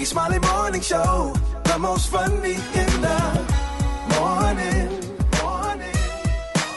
Rickey Smiley Morning Show, the most funny in the morning.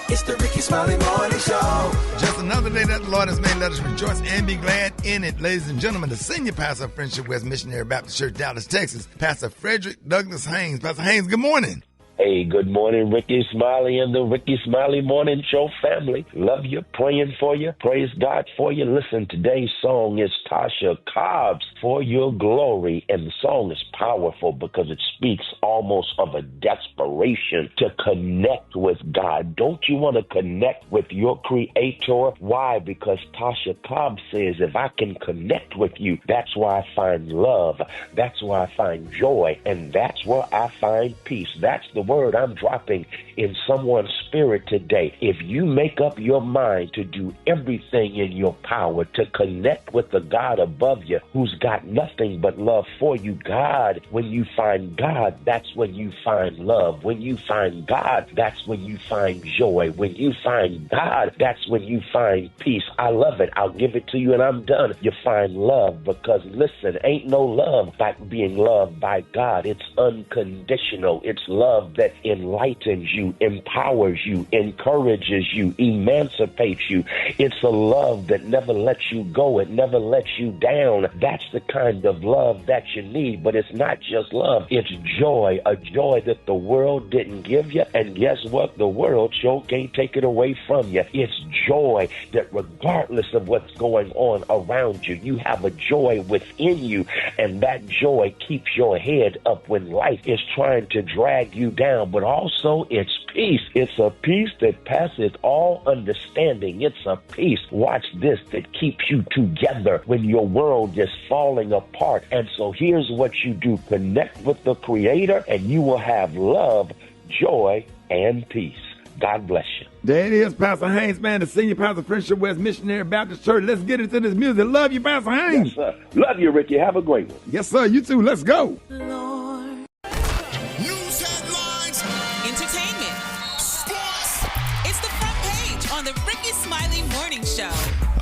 It's the Rickey Smiley Morning Show. Just another day that the Lord has made. Let us rejoice and be glad in it. Ladies and gentlemen, the senior pastor of Friendship West Missionary Baptist Church, Dallas, Texas, Pastor Frederick Douglass Haynes. Pastor Haynes, good morning. Hey, good morning, Rickey Smiley and the Rickey Smiley Morning Show family. Love you, praying for you, praise God for you. Listen, today's song is Tasha Cobb's For Your Glory, and the song is powerful because it speaks almost of a desperation to connect with God. Don't you want to connect with your Creator? Why? Because Tasha Cobb says, if I can connect with you, that's where I find love, that's where I find joy, and that's where I find peace. That's the word I'm dropping in someone's spirit today. If you make up your mind to do everything in your power to connect with the God above you who's got nothing but love for you, God, when you find God, that's when you find love. When you find God, that's when you find joy. When you find God, that's when you find peace. I love it. I'll give it to you and I'm done. You find love because, listen, ain't no love like being loved by God. It's unconditional. It's love that enlightens you, empowers you, encourages you, emancipates you. It's a love that never lets you go. It never lets you down. That's the kind of love that you need. But it's not just love. It's joy, a joy that the world didn't give you. And guess what? The world sure can't take it away from you. It's joy that regardless of what's going on around you, you have a joy within you. And that joy keeps your head up when life is trying to drag you down, but also it's peace. It's a peace that passes all understanding. It's a peace, watch this, that keeps you together when your world is falling apart. And so here's what you do. Connect with the Creator and you will have love, joy, and peace. God bless you. There it is, Pastor Haynes, man, the senior pastor of Friendship West Missionary Baptist Church. Let's get into this music. Love you, Pastor Haynes. Yes, sir. Love you, Ricky. Have a great one. Yes, sir. You too. Let's go.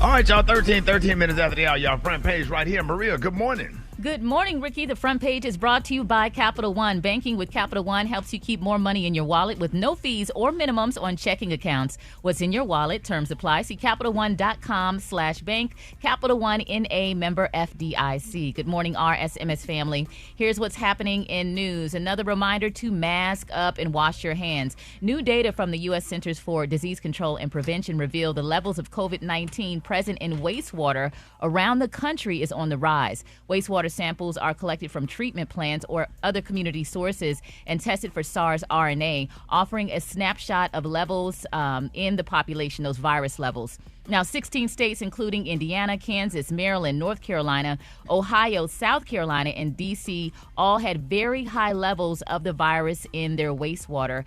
All right, y'all, 13 minutes after the hour, y'all, front page right here. Maria, good morning. Good morning, Ricky. The front page is brought to you by Capital One. Banking with Capital One helps you keep more money in your wallet with no fees or minimums on checking accounts. What's in your wallet? Terms apply. See CapitalOne.com/bank. Capital One N.A. member FDIC. Good morning, RSMS family. Here's what's happening in news. Another reminder to mask up and wash your hands. New data from the U.S. Centers for Disease Control and Prevention reveal the levels of COVID-19 present in wastewater around the country is on the rise. Wastewater samples are collected from treatment plants or other community sources and tested for SARS RNA, offering a snapshot of levels in the population, those virus levels. Now, 16 states, including Indiana, Kansas, Maryland, North Carolina, Ohio, South Carolina, and D.C., all had very high levels of the virus in their wastewater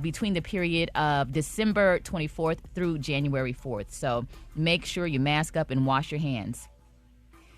between the period of December 24th through January 4th. So make sure you mask up and wash your hands.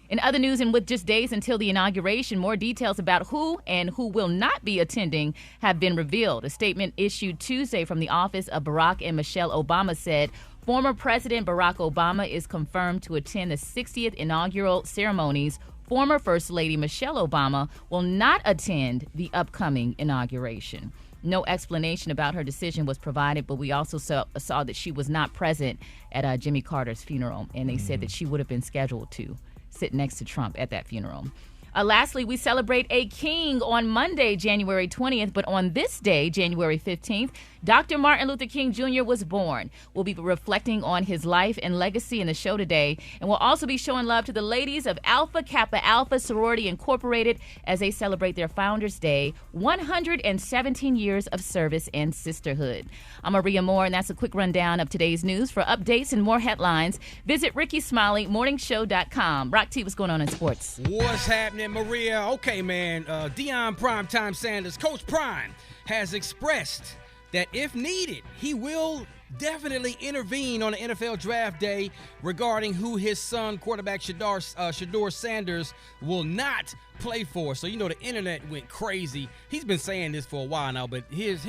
In other news, and with just days until the inauguration, more details about who and who will not be attending have been revealed. A statement issued Tuesday from the office of Barack and Michelle Obama said former President Barack Obama is confirmed to attend the 60th inaugural ceremonies. Former First Lady Michelle Obama will not attend the upcoming inauguration. No explanation about her decision was provided, but we also saw that she was not present at Jimmy Carter's funeral, and they said that she would have been scheduled to sit next to Trump at that funeral. Lastly, we celebrate a king on Monday, January 20th, but on this day, January 15th, Dr. Martin Luther King Jr. was born. We'll be reflecting on his life and legacy in the show today, and we'll also be showing love to the ladies of Alpha Kappa Alpha Sorority Incorporated as they celebrate their Founders Day, 117 years of service and sisterhood. I'm Maria Moore, and that's a quick rundown of today's news. For updates and more headlines, visit RickeySmileyMorningShow.com. Rock T, what's going on in sports? What's happening, Maria? Okay, man, Deion Primetime Sanders, Coach Prime, has expressed that if needed, he will definitely intervene on the NFL draft day regarding who his son, quarterback Shedeur Sanders, will not play for. So, you know, the internet went crazy. He's been saying this for a while now, but he had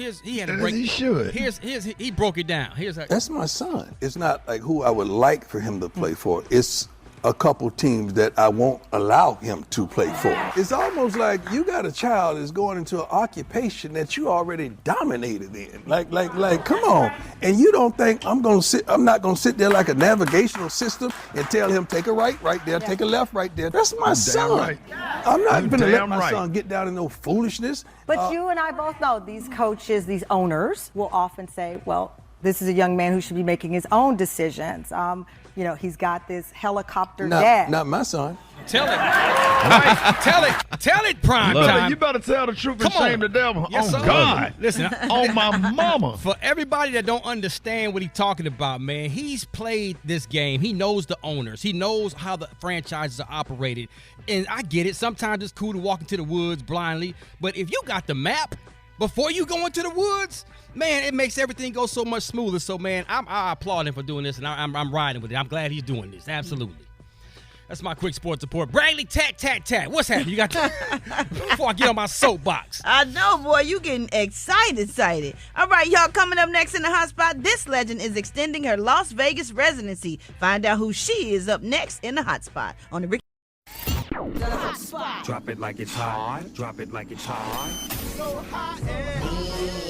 to break. He should. He broke it down. That's my son. It's not like who I would like for him to play for. It's a couple teams that I won't allow him to play for. It's almost like you got a child that's going into an occupation that you already dominated in. Like, come on. And you don't think I'm not gonna sit there like a navigational system and tell him take a right there, take a left right there. That's my son. Right. I'm not gonna let my son get down in no foolishness. But you and I both know these coaches, these owners will often say, well, this is a young man who should be making his own decisions. He's got this helicopter dad. Not my son. Tell it. Right. Tell it, prime time. You better tell the truth and shame the devil. Yes, oh, God. Listen, on my mama. For everybody that don't understand what he's talking about, man, he's played this game. He knows the owners. He knows how the franchises are operated. And I get it. Sometimes it's cool to walk into the woods blindly. But if you got the map before you go into the woods, man, it makes everything go so much smoother. So, man, I applaud him for doing this, and I'm riding with it. I'm glad he's doing this. Absolutely. That's my quick sports report. Bradley, tat. What's happening? You got before I get on my soapbox. I know, boy. You getting excited. All right, y'all, coming up next in the hot spot, this legend is extending her Las Vegas residency. Find out who she is up next in the hot spot on the Rickey. Drop it like it's hot. Drop it like it's hot. So hot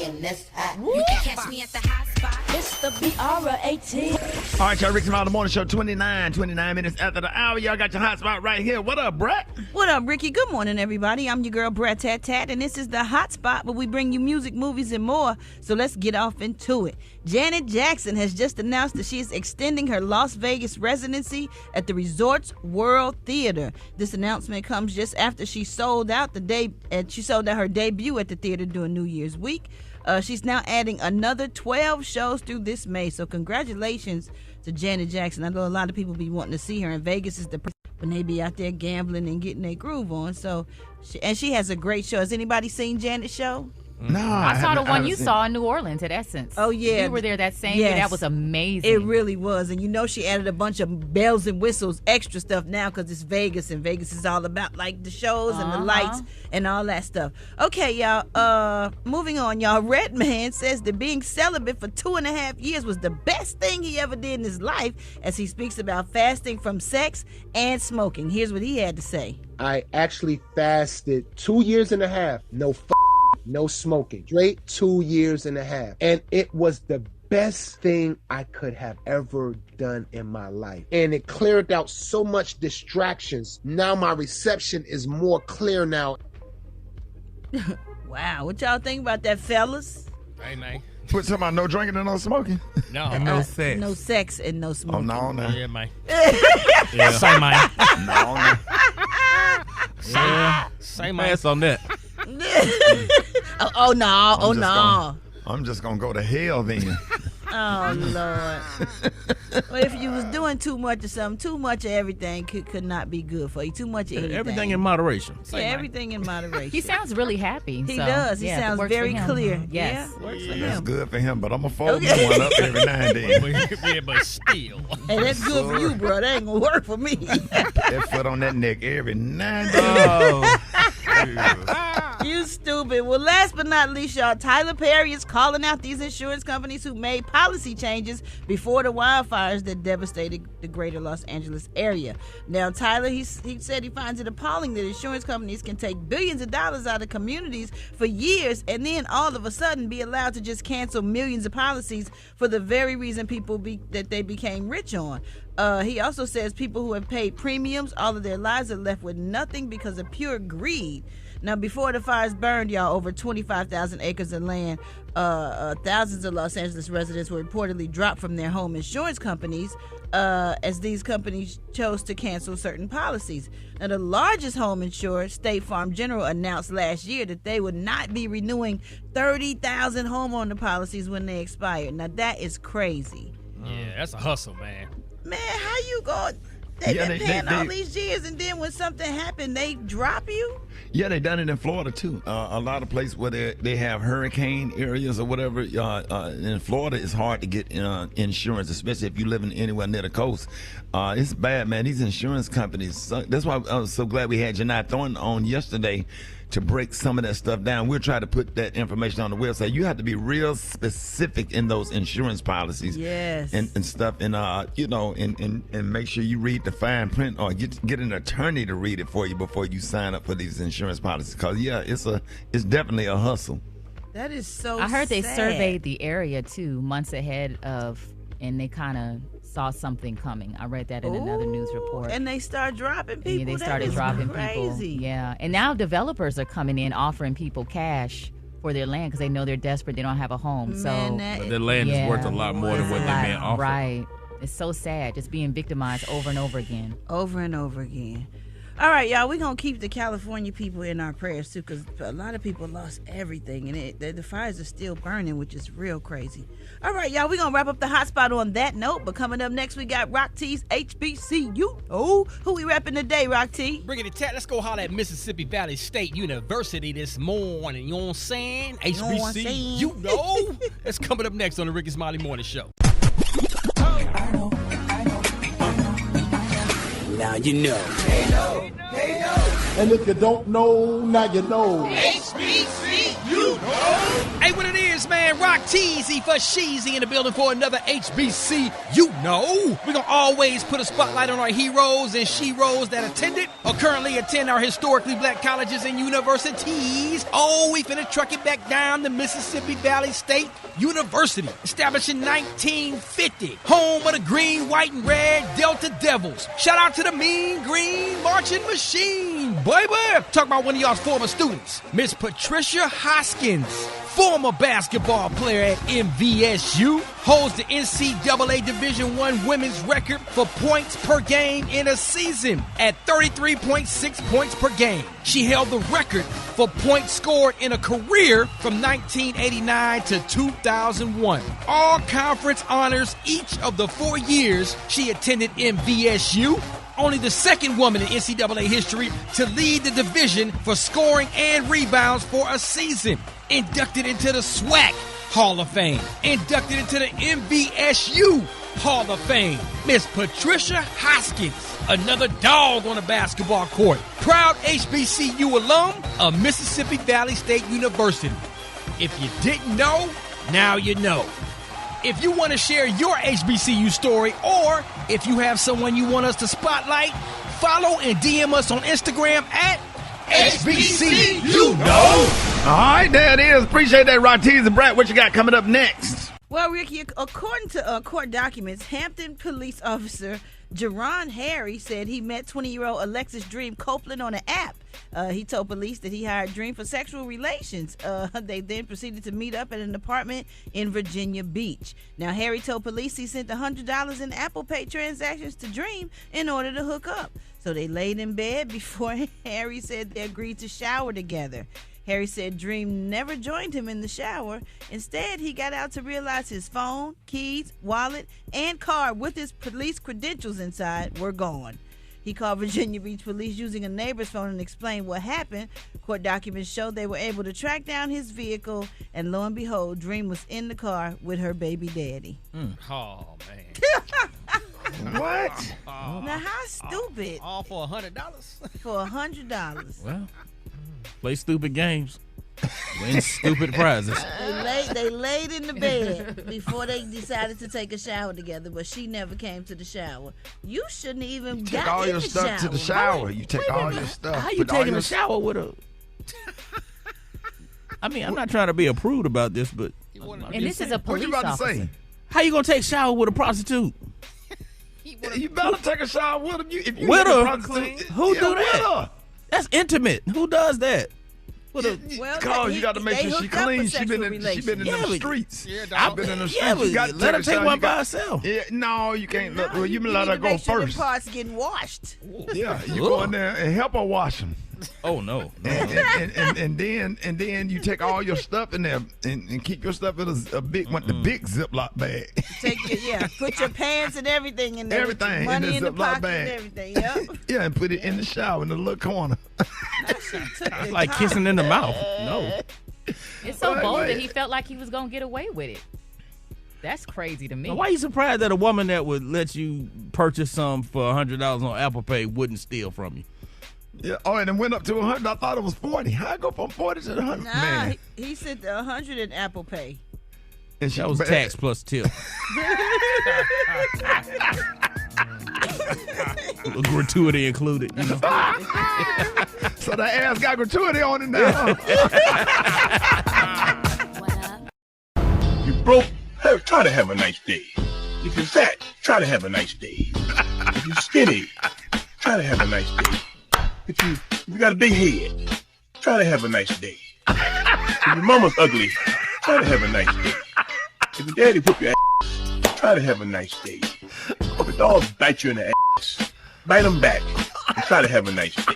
and that's hot. You can catch me at the hot spot. It's the BR18. All right, y'all, Rickey Smiley Morning Show, 29 minutes after the hour. Y'all got your hot spot right here. What up, Brat? What up, Ricky? Good morning, everybody. I'm your girl, Brat Tat, and this is the hot spot where we bring you music, movies, and more. So let's get off into it. Janet Jackson has just announced that she is extending her Las Vegas residency at the Resorts World Theater. This announcement comes just after she sold out her debut at the theater during New Year's week. She's now adding another 12 shows through this May. So congratulations to Janet Jackson. I know a lot of people be wanting to see her, and Vegas is the place when they be out there gambling and getting their groove on. So, she has a great show. Has anybody seen Janet's show? No, I saw the one you saw in New Orleans at Essence. Oh, yeah. You were there that same day. That was amazing. It really was. And she added a bunch of bells and whistles, extra stuff now because it's Vegas, and Vegas is all about like the shows and the lights and all that stuff. Okay, y'all, moving on, y'all. Redman says that being celibate for 2.5 years was the best thing he ever did in his life as he speaks about fasting from sex and smoking. Here's what he had to say. I actually fasted 2.5 years, no smoking, straight 2.5 years. And it was the best thing I could have ever done in my life. And it cleared out so much distractions. Now my reception is more clear now. Wow, what y'all think about that, fellas? Hey, man. Put something on no drinking and no smoking. No. And no sex. No sex and no smoking. Oh, no. Yeah, man. Say, man. No. Say, man. Pass on that. Oh no. I'm just going to go to hell then. Oh, Lord. Well, if you was doing too much of something, too much of everything could not be good for you. Too much of anything. Everything in moderation. Everything in moderation. He sounds really happy. He does. He sounds very clear. Yes. Yeah, works for That's him. good for him, but I'm going to fold this one up every now and then. Yeah, but still. Hey, that's good for you, bro. That ain't going to work for me. That foot on that neck every now and then. You stupid. Well, last but not least, y'all, Tyler Perry is calling out these insurance companies who made policy changes before the wildfires that devastated the greater Los Angeles area. Now, Tyler, he said he finds it appalling that insurance companies can take billions of dollars out of communities for years and then all of a sudden be allowed to just cancel millions of policies for the very reason that they became rich on. He also says people who have paid premiums all of their lives are left with nothing because of pure greed. Now, before the fires burned, y'all, over 25,000 acres of land, thousands of Los Angeles residents were reportedly dropped from their home insurance companies as these companies chose to cancel certain policies. Now, the largest home insurer, State Farm General, announced last year that they would not be renewing 30,000 homeowner policies when they expired. Now, that is crazy. Yeah, that's a hustle, man. Man, how you going? They've been paying all these years, and then when something happened, they drop you? Yeah, they done it in Florida, too. A lot of places where they have hurricane areas or whatever. In Florida, it's hard to get insurance, especially if you live anywhere near the coast. It's bad, man. These insurance companies, that's why I was so glad we had Janai Thornton on yesterday to break some of that stuff down. We'll try to put that information on the website. You have to be real specific in those insurance policies, yes, and stuff, and and make sure you read the fine print or get an attorney to read it for you before you sign up for these insurance policies. Because it's definitely a hustle. That is so. I heard they sad. surveyed the area too months ahead of, and they kind of saw something coming. I read that in another news report. And they start dropping people. Yeah, they started dropping crazy. people. Yeah, and now developers are coming in offering people cash for their land because they know they're desperate. They don't have a home. But their land is worth a lot more than what they're being offered. Right. It's so sad, just being victimized over and over again. Over and over again. All right, y'all, we're going to keep the California people in our prayers, too, because a lot of people lost everything, and the fires are still burning, which is real crazy. All right, y'all, we're going to wrap up the hot spot on that note, but coming up next, we got Rock T's HBCU. Oh, who we repping today, Rock T? Bring it to chat. Let's go holler at Mississippi Valley State University this morning. You know what I'm saying? HBCU. That's coming up next on the Rickey Smiley Morning Show. Now you know. Hey, yo. And if you don't know, now you know. HBCU. Hey, what it is, man. Rock Teasy for Sheezy in the building for another HBCU. We're going to always put a spotlight on our heroes and she-ros that attended or currently attend our historically black colleges and universities. Oh, we finna truck it back down to Mississippi Valley State University, established in 1950. Home of the green, white, and red Delta Devils. Shout out to the mean green marching machine, baby. Talk about one of y'all's former students, Miss Patricia Hoskins, former basketball player at MVSU, holds the NCAA Division I women's record for points per game in a season at 33.6 points per game. She held the record for points scored in a career from 1989 to 2001. All conference honors each of the 4 years she attended MVSU. Only the second woman in NCAA history to lead the division for scoring and rebounds for a season. Inducted into the SWAC Hall of Fame. Inducted into the MVSU Hall of Fame. Miss Patricia Hoskins, another dog on the basketball court. Proud HBCU alum of Mississippi Valley State University. If you didn't know, now you know. If you want to share your HBCU story, or if you have someone you want us to spotlight, follow and DM us on Instagram at HBCU. All right, there it is. Appreciate that, Rockies and Brat. What you got coming up next? Well, Ricky, according to court documents, Hampton police officer Jerron Harry said he met 20-year-old Alexis Dream Copeland on an app. He told police that he hired Dream for sexual relations. They then proceeded to meet up at an apartment in Virginia Beach. Now, Harry told police he sent $100 in Apple Pay transactions to Dream in order to hook up. So they laid in bed before Harry said they agreed to shower together. Harry said Dream never joined him in the shower. Instead, he got out to realize his phone, keys, wallet, and card with his police credentials inside were gone. He called Virginia Beach police using a neighbor's phone and explained what happened. Court documents show they were able to track down his vehicle, and lo and behold, Dream was in the car with her baby daddy. Oh, man. What? Now, how stupid? All for $100? For $100. Well, play stupid games. Win stupid prizes. They laid in the bed before they decided to take a shower together, but she never came to the shower. You shouldn't even Take all your stuff to the shower. You take all your stuff. How you taking a shower with a... I mean, I'm not trying to be a prude about this, but... And this is a police What you about to officer. say? How you going to take a shower with a prostitute? You better take a shower with him. If you With get a her? prostitute, Who do with that? her. That's intimate. Who does that? Cause you got to make sure she clean. She been in the streets. I've been in the streets. Yeah, You got to let her a take shower. one You by got- herself. Yeah, no, you can't. Well, you need let her to go make sure first. the parts getting washed. Yeah, you go in there and help her wash them. Oh no! And then you take all your stuff in there and keep your stuff in a big one, the big Ziploc bag. Put your pants and everything in there. Everything money in in the the Ziploc pocket bag. and everything. Yep. Yeah, and put it in the shower in the little corner. It's like kissing in the mouth. No. It's so Wait, bold wait. that he felt like he was going to get away with it. That's crazy to me. Now, why are you surprised that a woman that would let you purchase some for $100 on Apple Pay wouldn't steal from you? Yeah. Oh, and it went up to 100. I thought it was 40. How I go from 40 to 100? Nah, Man. he said the 100 in Apple Pay. And That was tax plus tip. A gratuity included, you know. So the ass got gratuity on it now. You broke? Hey, try to have a nice day. If you're fat, try to have a nice day. If you're skinny, try to have a nice day. If you got a big head, try to have a nice day. If your mama's ugly, try to have a nice day. If your daddy whoop your ass, try to have a nice day. If a dog bite you in the ass, bite him back and try to have a nice day.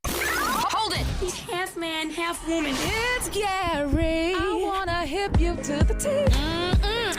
Hold it! He's half man, half woman. It's Gary. I wanna hip you to the T.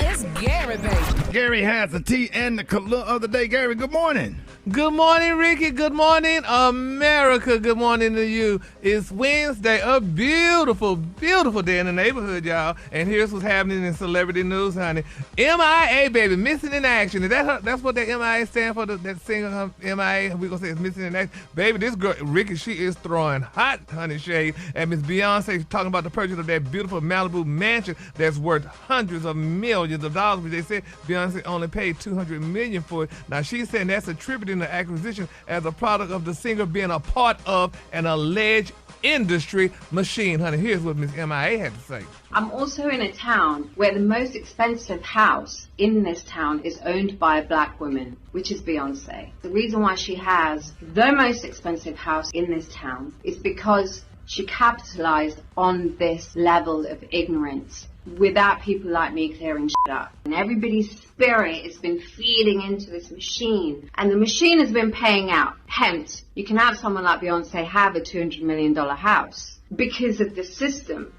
It's Gary, baby. Gary has the tea and the color of the day. Gary, good morning. Good morning, Ricky. Good morning, America. Good morning to you. It's Wednesday, a beautiful, beautiful day in the neighborhood, y'all. And here's what's happening in celebrity news, honey. MIA, baby, missing in action. Is that that's what that MIA stands for? That singer MIA? We're gonna say it's missing in action. Baby, this girl, Ricky, she is throwing hot honey shade at Miss Beyonce, talking about the purchase of that beautiful Malibu mansion that's worth hundreds of millions of dollars. But they said Beyonce only paid $200 million for it. Now she's saying that's attributing the acquisition as a product of the singer being a part of an alleged industry machine, honey. Here's what Miss MIA had to say. I'm also in a town where the most expensive house in this town is owned by a black woman, which is Beyonce. The reason why she has the most expensive house in this town is because she capitalized on this level of ignorance without people like me clearing shit up. And everybody's spirit has been feeding into this machine, and the machine has been paying out. Hence, you can have someone like Beyonce have a $200 million house because of the system.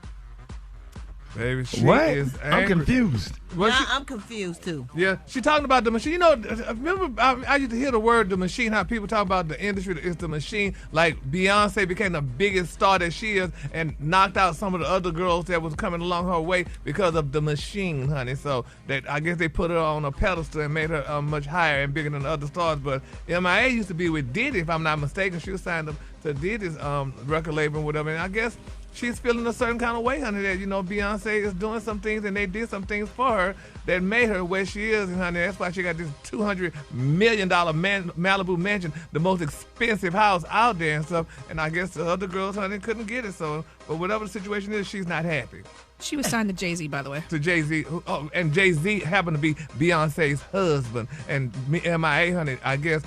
Baby, she What? is angry. I'm confused. Well, Nah, she- I'm confused too. Yeah, she talking about the machine. You know, remember I used to hear the word the machine, how people talk about the industry is the machine. Like Beyonce became the biggest star that she is and knocked out some of the other girls that was coming along her way because of the machine, honey. So that I guess they put her on a pedestal and made her much higher and bigger than the other stars. But MIA used to be with Diddy, if I'm not mistaken. She was signed up to Diddy's record label and whatever. And I guess she's feeling a certain kind of way, honey, that, you know, Beyonce is doing some things and they did some things for her that made her where she is. And, honey, that's why she got this $200 million Malibu mansion, the most expensive house out there and stuff. And I guess the other girls, honey, couldn't get it. So, but whatever the situation is, she's not happy. She was signed to Jay-Z, by the way. To Jay-Z. Oh, and Jay-Z happened to be Beyonce's husband. And MIA, honey, I guess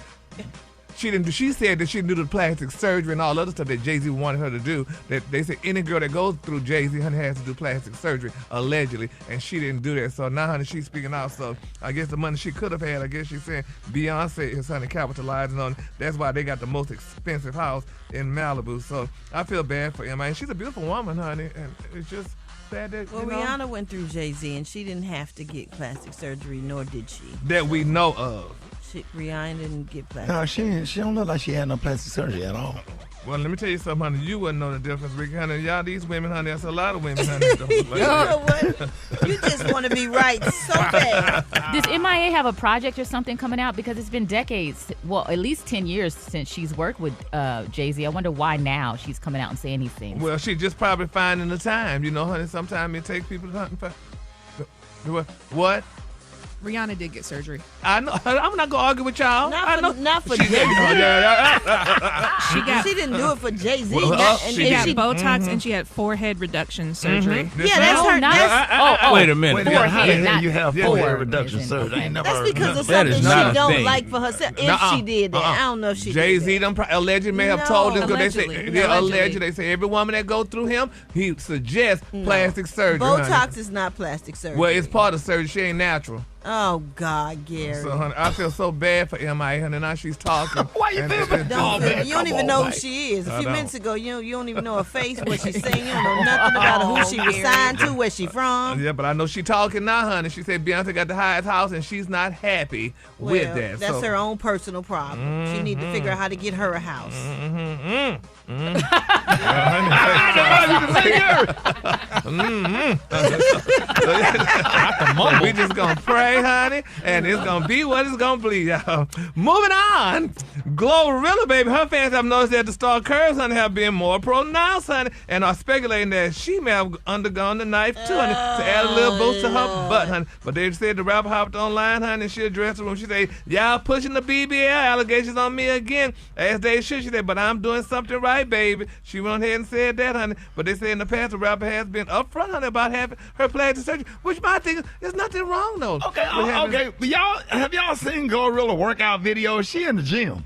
she said that she didn't do the plastic surgery and all the other stuff that Jay-Z wanted her to do. That they said any girl that goes through Jay-Z, honey, has to do plastic surgery, allegedly, and she didn't do that. So now, honey, she's speaking out. So I guess the money she could have had, I guess she's saying Beyonce is, honey, capitalizing on it. That's why they got the most expensive house in Malibu. So I feel bad for Emma. And she's a beautiful woman, honey, and it's just sad that, Well, you know, Rihanna went through Jay-Z, and she didn't have to get plastic surgery, nor did she. that we know of. Rihanna didn't get plastic. No, she don't look like she had no plastic surgery at all. Well, let me tell you something, honey. You wouldn't know the difference, Ricky. Honey, y'all, these women, honey, that's a lot of women, honey. Don't look like You that. know what? You just want to be right so bad. Does MIA have a project or something coming out? Because it's been decades, well, at least 10 years since she's worked with Jay-Z. I wonder why now she's coming out and saying these things. Well, she just probably finding the time, you know, honey. Sometimes it takes people to hunt. What? Rihanna did get surgery. I know. I'm not gonna argue with y'all. Not for She- Jay-Z. She She didn't do it for Jay-Z. She got Botox and she had forehead reduction surgery. Yeah, that's her. That's, Wait a minute. How the hell not you have forehead forehead reduction surgery? I ain't never that's heard of because of That is something not she a don't thing. like for herself. If Nuh-uh. she did that, I don't know if she Jay-Z did them allegedly may have told this girl. They say Allegedly. they're alleged. They say every woman that go through him, he suggests plastic surgery. Botox honey. is not plastic surgery. Well, it's part of surgery. She ain't natural. Oh, God, Gary. So, honey, I feel so bad for MIA, honey. Now she's talking. Why you feel bad? Don't feel- you don't even know who she is. A I few don't. minutes ago, you don't even know her face, what she's saying. You don't know nothing about her, who she was signed to, where she from. Yeah, but I know she talking now, honey. She said Beyonce got the highest house, and she's not happy with Well, that. that's so. her own personal problem. She need to figure out how to get her a house. We just gonna pray today, honey, and it's gonna be what it's gonna be, y'all. Moving on, Glorilla, baby, her fans have noticed that the star curves, honey, have been more pronounced, honey, and are speculating that she may have undergone the knife too, honey, to add a little boost to her butt, honey. But they said the rapper hopped online, honey, and she addressed the room. She said, "Y'all pushing the BBL allegations on me again, as they should." She said, "But I'm doing something right, baby." She went ahead and said that, honey. But they say in the past, the rapper has been upfront, honey, about having her plastic surgery, which my thing is, there's nothing wrong, though. Okay. But have y'all seen Glorilla workout videos? She in the gym.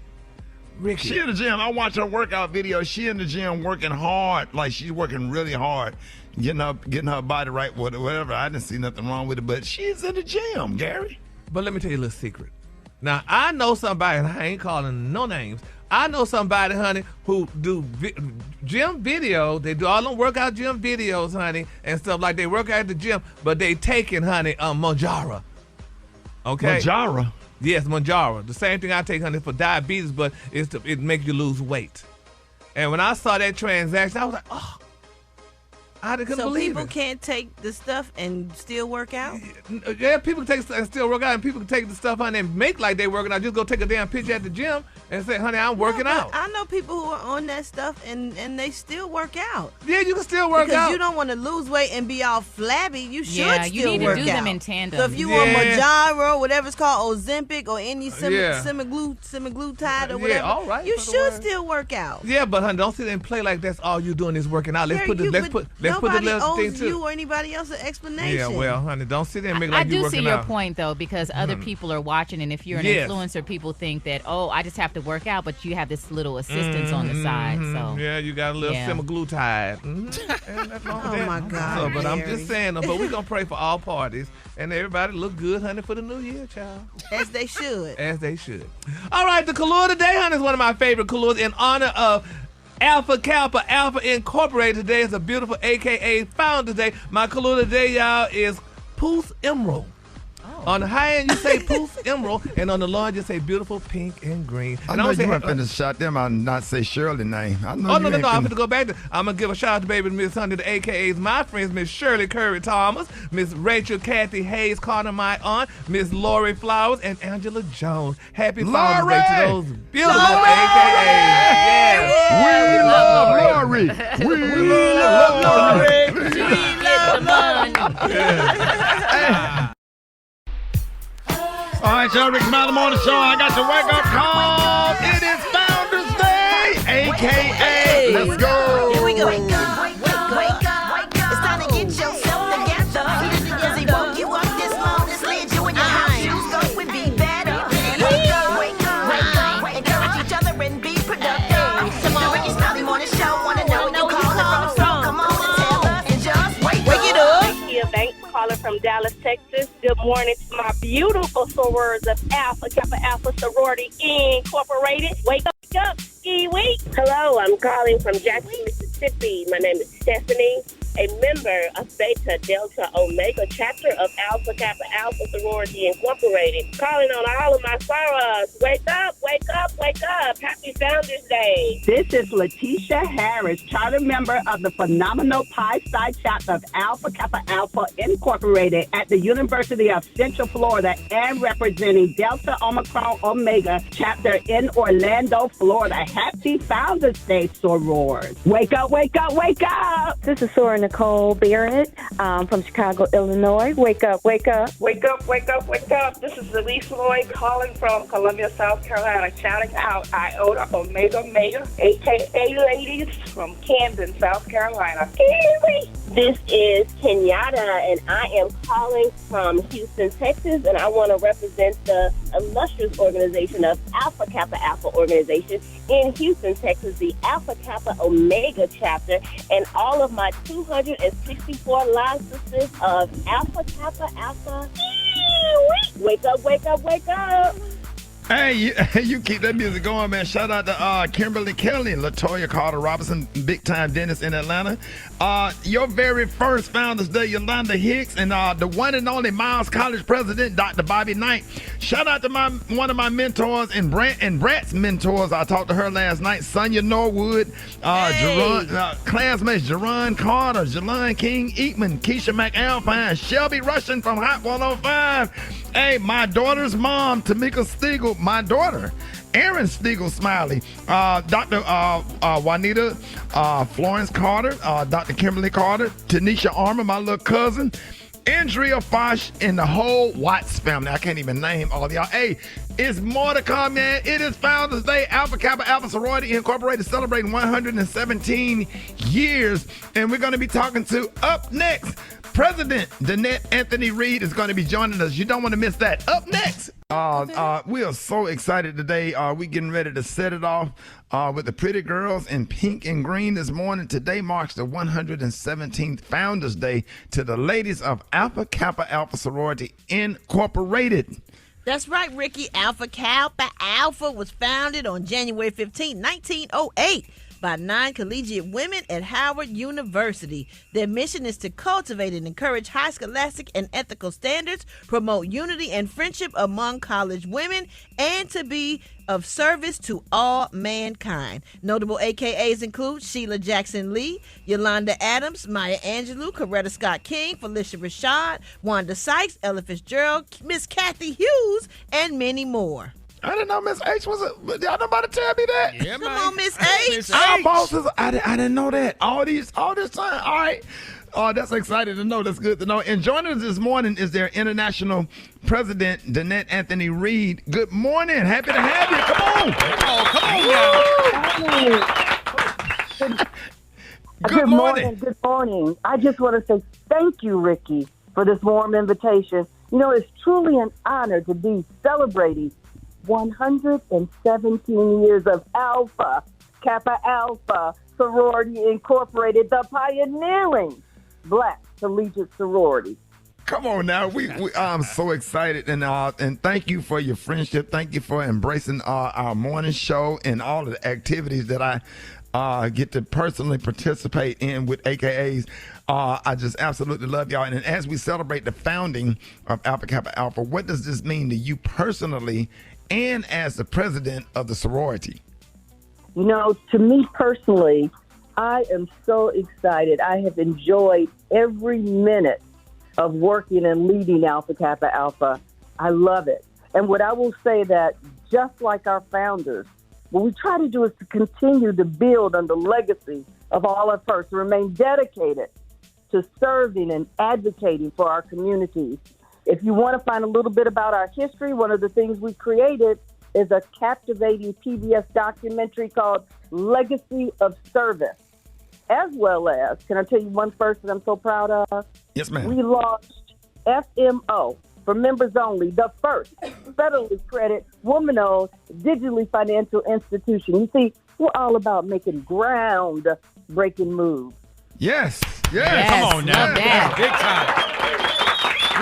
Ricky. She in the gym. I watch her workout videos. She in the gym working hard. Like, she's working really hard, getting her body right, whatever. I didn't see nothing wrong with it, but she's in the gym, Gary. But let me tell you a little secret. Now, I know somebody, and I ain't calling no names. I know somebody, honey, who do gym videos. They do all them workout gym videos, honey, and stuff like they work out at the gym, but they taking, honey, Mounjaro. Okay? Mounjaro? Yes, Mounjaro. The same thing I take, honey, for diabetes, but it makes you lose weight. And when I saw that transaction, I was like, oh. I couldn't believe it. So people can't take the stuff and still work out? Yeah, people can take and still work out, and people can take the stuff, honey, and make like they working out. Just go take a damn picture at the gym and say, honey, I'm working out. I know people who are on that stuff, and they still work out. Yeah, you can still work out. Because you don't want to lose weight and be all flabby. You should still work out. you need to do them in tandem. So if you want Mounjaro, whatever it's called, Ozempic, or any semaglutide or whatever, all right, you should still work out. Yeah, but honey, don't sit there and play like that's all you doing is working out. Let's put the little thing too. You or anybody else an explanation. Yeah, well, honey, don't sit there and make like you're working out. I do see your point, though, because other people are watching, and if you're an influencer, people think that, oh, I just have to work out, but you have this little assistance on the side. So yeah, you got a little semaglutide. Oh my God! So, but I'm just saying, but we're gonna pray for all parties and everybody look good, honey, for the new year, child. As they should. As they should. All right, the Collier today, honey, is one of my favorite Colliers in honor of Alpha Kappa Alpha Incorporated. Today is a beautiful AKA Founders Day. My Collier today, y'all, is Poof Emerald. On the high end, you say Poof Emerald, and on the low end, you say beautiful pink and green. I know you weren't finna shout them out and not say Shirley's name. No, I'm going to go back to, I'm going to give a shout out to baby Miss Honey, the AKAs, my friends, Miss Shirley Curry Thomas, Miss Rachel Kathy Hayes Carter, my aunt, Miss Lori Flowers, and Angela Jones. Happy Father's Day to those beautiful AKAs. Yeah. We love Lori. We love Lori. She get the money. All right, y'all, Rickey Smiley Morning Show. I got your wake-up call. It is Founders Day, a.k.a. Let's go. Here we go. Wake up, wake up, wake up, wake up. It's time to get yourself together. As he woke you up this morning, slid you in your house shoes, go and be better. Wake up, wake up, wake up. Encourage each other and be productive. The Rickey Smiley Morning Show. Wanna know where you calling from? Come on and tell us and just wake it up. Calling from Dallas, Texas. Good morning to my beautiful sorors of Alpha Kappa Alpha Sorority Incorporated. Wake up, Ski-Wee. Hello, I'm calling from Jackson, Mississippi. My name is Stephanie, a member of Beta Delta Omega chapter of Alpha Kappa Alpha Sorority Incorporated. Calling on all of my sorors. Wake up, wake up, wake up. Happy Founders Day. This is Letitia Harris, charter member of the phenomenal Pi Psi chapter of Alpha Kappa Alpha Incorporated at the University of Central Florida and representing Delta Omicron Omega chapter in Orlando, Florida. Happy Founders Day, sorors. Wake up, wake up, wake up. This is Sora Nicole Barrett from Chicago, Illinois. Wake up, wake up. Wake up, wake up, wake up. This is Elise Lloyd calling from Columbia, South Carolina, shouting out Iota Omega Mega, a.k.a. ladies from Camden, South Carolina. This is Kenyatta, and I am calling from Houston, Texas, and I want to represent the illustrious organization of Alpha Kappa Alpha Organization in Houston, Texas, the Alpha Kappa Omega chapter, and all of my 264 licenses of Alpha Kappa Alpha. Wake up, wake up, wake up. Hey, you keep that music going, man. Shout out to Kimberly Kelly, LaToya Carter Robinson, Big Time Dennis in Atlanta. Your very first Founders Day, Yolanda Hicks, and the one and only Miles College president, Dr. Bobby Knight. Shout out to one of my mentors and Brat's mentors. I talked to her last night, Sonia Norwood, classmates Jerron Carter, Jelon King Eatman, Keisha McAlpine, Shelby Russian from Hot 105. Hey, my daughter's mom, Tamika Stiegel, my daughter, Aaron Stiegel Smiley, Dr. Juanita Florence Carter, Dr. Kimberly Carter, Tanisha Armour, my little cousin, Andrea Fosh, and the whole Watts family. I can't even name all of y'all. Hey, it's more to come, man. It is Founders Day. Alpha Kappa Alpha Sorority Incorporated celebrating 117 years. And we're going to be talking to, up next, President Danette Anthony Reed is going to be joining us. You don't want to miss that. Up next. We are so excited today. We getting ready to set it off with the pretty girls in pink and green this morning. Today marks the 117th Founders Day to the ladies of Alpha Kappa Alpha Sorority Incorporated. That's right, Ricky. Alpha Kappa Alpha was founded on January 15, 1908. by 9 collegiate women at Howard University. Their mission is to cultivate and encourage high scholastic and ethical standards, promote unity and friendship among college women, and to be of service to all mankind. Notable AKAs include Sheila Jackson Lee, Yolanda Adams, Maya Angelou, Coretta Scott King, Felicia Rashad, Wanda Sykes, Ella Fitzgerald, Miss Kathy Hughes, and many more. I didn't know Miss H was y'all nobody tell me that? Yeah, come on, Miss H. Our bosses, I didn't know that. All this time. All right. Oh, that's exciting to know. That's good to know. And joining us this morning is their international president, Danette Anthony Reed. Good morning. Happy to have you. Come on. Good morning. Good morning. I just want to say thank you, Ricky, for this warm invitation. You know, it's truly an honor to be celebrating 117 years of Alpha Kappa Alpha Sorority Incorporated, the pioneering Black collegiate sorority. Come on now, I'm so excited, and thank you for your friendship. Thank you for embracing our morning show and all of the activities that I get to personally participate in with AKAs. I just absolutely love y'all. And as we celebrate the founding of Alpha Kappa Alpha, what does this mean to you personally and as the president of the sorority? You know, to me personally, I am so excited. I have enjoyed every minute of working and leading Alpha Kappa Alpha. I love it. And what I will say that just like our founders, what we try to do is to continue to build on the legacy of all our first, to remain dedicated to serving and advocating for our communities. If you want to find a little bit about our history, one of the things we created is a captivating PBS documentary called Legacy of Service, as well as, can I tell you one first that I'm so proud of? Yes, ma'am. We launched FMO, for members only, the first federally accredited woman-owned digitally financial institution. You see, we're all about making ground-breaking moves. Yes. Come on now. Love that. Big time.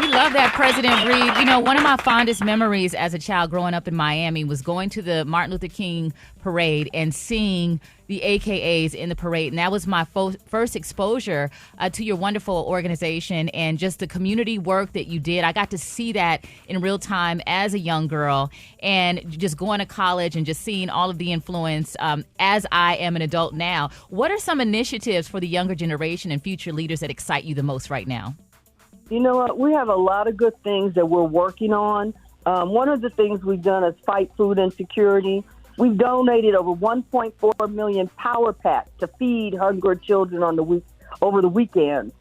We love that, President Reed. You know, one of my fondest memories as a child growing up in Miami was going to the Martin Luther King parade and seeing the AKAs in the parade. And that was my first exposure to your wonderful organization and just the community work that you did. I got to see that in real time as a young girl, and just going to college and just seeing all of the influence as I am an adult now. What are some initiatives for the younger generation and future leaders that excite you the most right now? You know what? We have a lot of good things that we're working on. One of the things we've done is fight food insecurity. We've donated over 1.4 million power packs to feed hungry children over the weekends.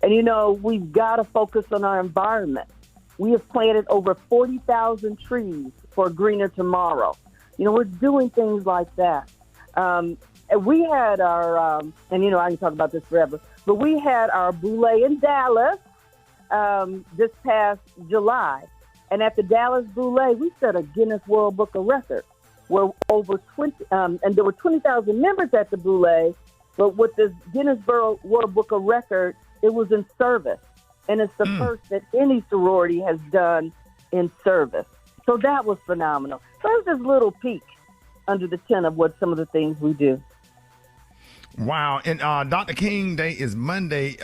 And, you know, we've got to focus on our environment. We have planted over 40,000 trees for a greener tomorrow. You know, we're doing things like that. And we had our, and, you know, I can talk about this forever, but we had our Boule in Dallas this past July. And at the Dallas Boule, we set a Guinness World Book of Records where over 20, and there were 20,000 members at the Boule, but with this Guinness World Book of Records, it was in service. And it's the first that any sorority has done in service. So that was phenomenal. So it was this little peek under the tent of what some of the things we do. Wow. And Dr. King Day is Monday,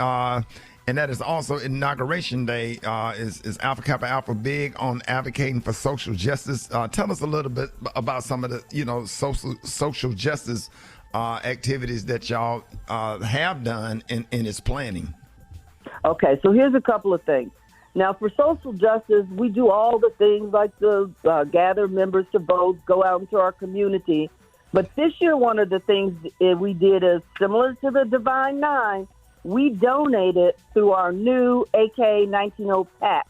and that is also Inauguration Day. Is Alpha Kappa Alpha big on advocating for social justice? Tell us a little bit about some of the, you know, social justice activities that y'all have done in its planning. Okay, so here's a couple of things. Now, for social justice, we do all the things like to gather members to vote, go out into our community. But this year, one of the things we did is similar to the Divine Nine. We donated through our new AK 19 PAC